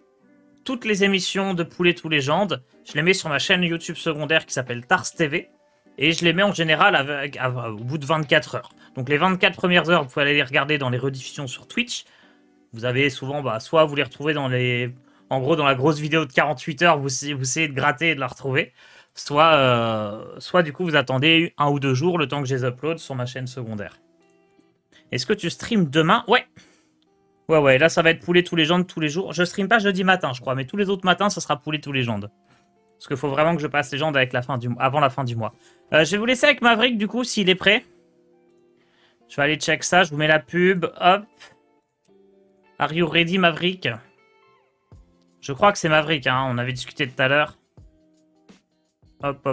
toutes les émissions de Poulet tout légende, je les mets sur ma chaîne YouTube secondaire qui s'appelle Tars TV. Et je les mets en général au bout de 24 heures. Donc les 24 premières heures, vous pouvez aller les regarder dans les rediffusions sur Twitch. Vous avez souvent, soit vous les retrouvez dans les... En gros, dans la grosse vidéo de 48 heures, vous essayez de gratter et de la retrouver. Soit du coup, vous attendez 1 ou 2 jours le temps que je les upload sur ma chaîne secondaire. Est-ce que tu streams demain? Ouais. Ouais, là, ça va être Poulet tous légendes tous les jours. Je stream pas jeudi matin, je crois, mais tous les autres matins, ça sera Poulet tous légendes. Parce qu'il faut vraiment que je passe légende avec avant la fin du mois. Je vais vous laisser avec Maverick, du coup, s'il est prêt. Je vais aller check ça, je vous mets la pub, hop. Are you ready, Maverick? Je crois que c'est Maverick, hein, on avait discuté tout à l'heure. Hop.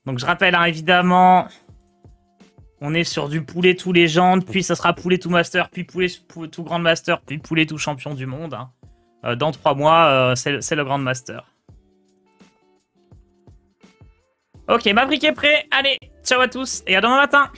Donc je rappelle, hein, évidemment, on est sur du Poulet tout légende, puis ça sera Poulet tout master, puis Poulet tout grand master, puis Poulet tout champion du monde. Hein. Dans 3 mois, c'est le grand master. Ok, Maverick est prêt. Allez, ciao à tous et à demain matin.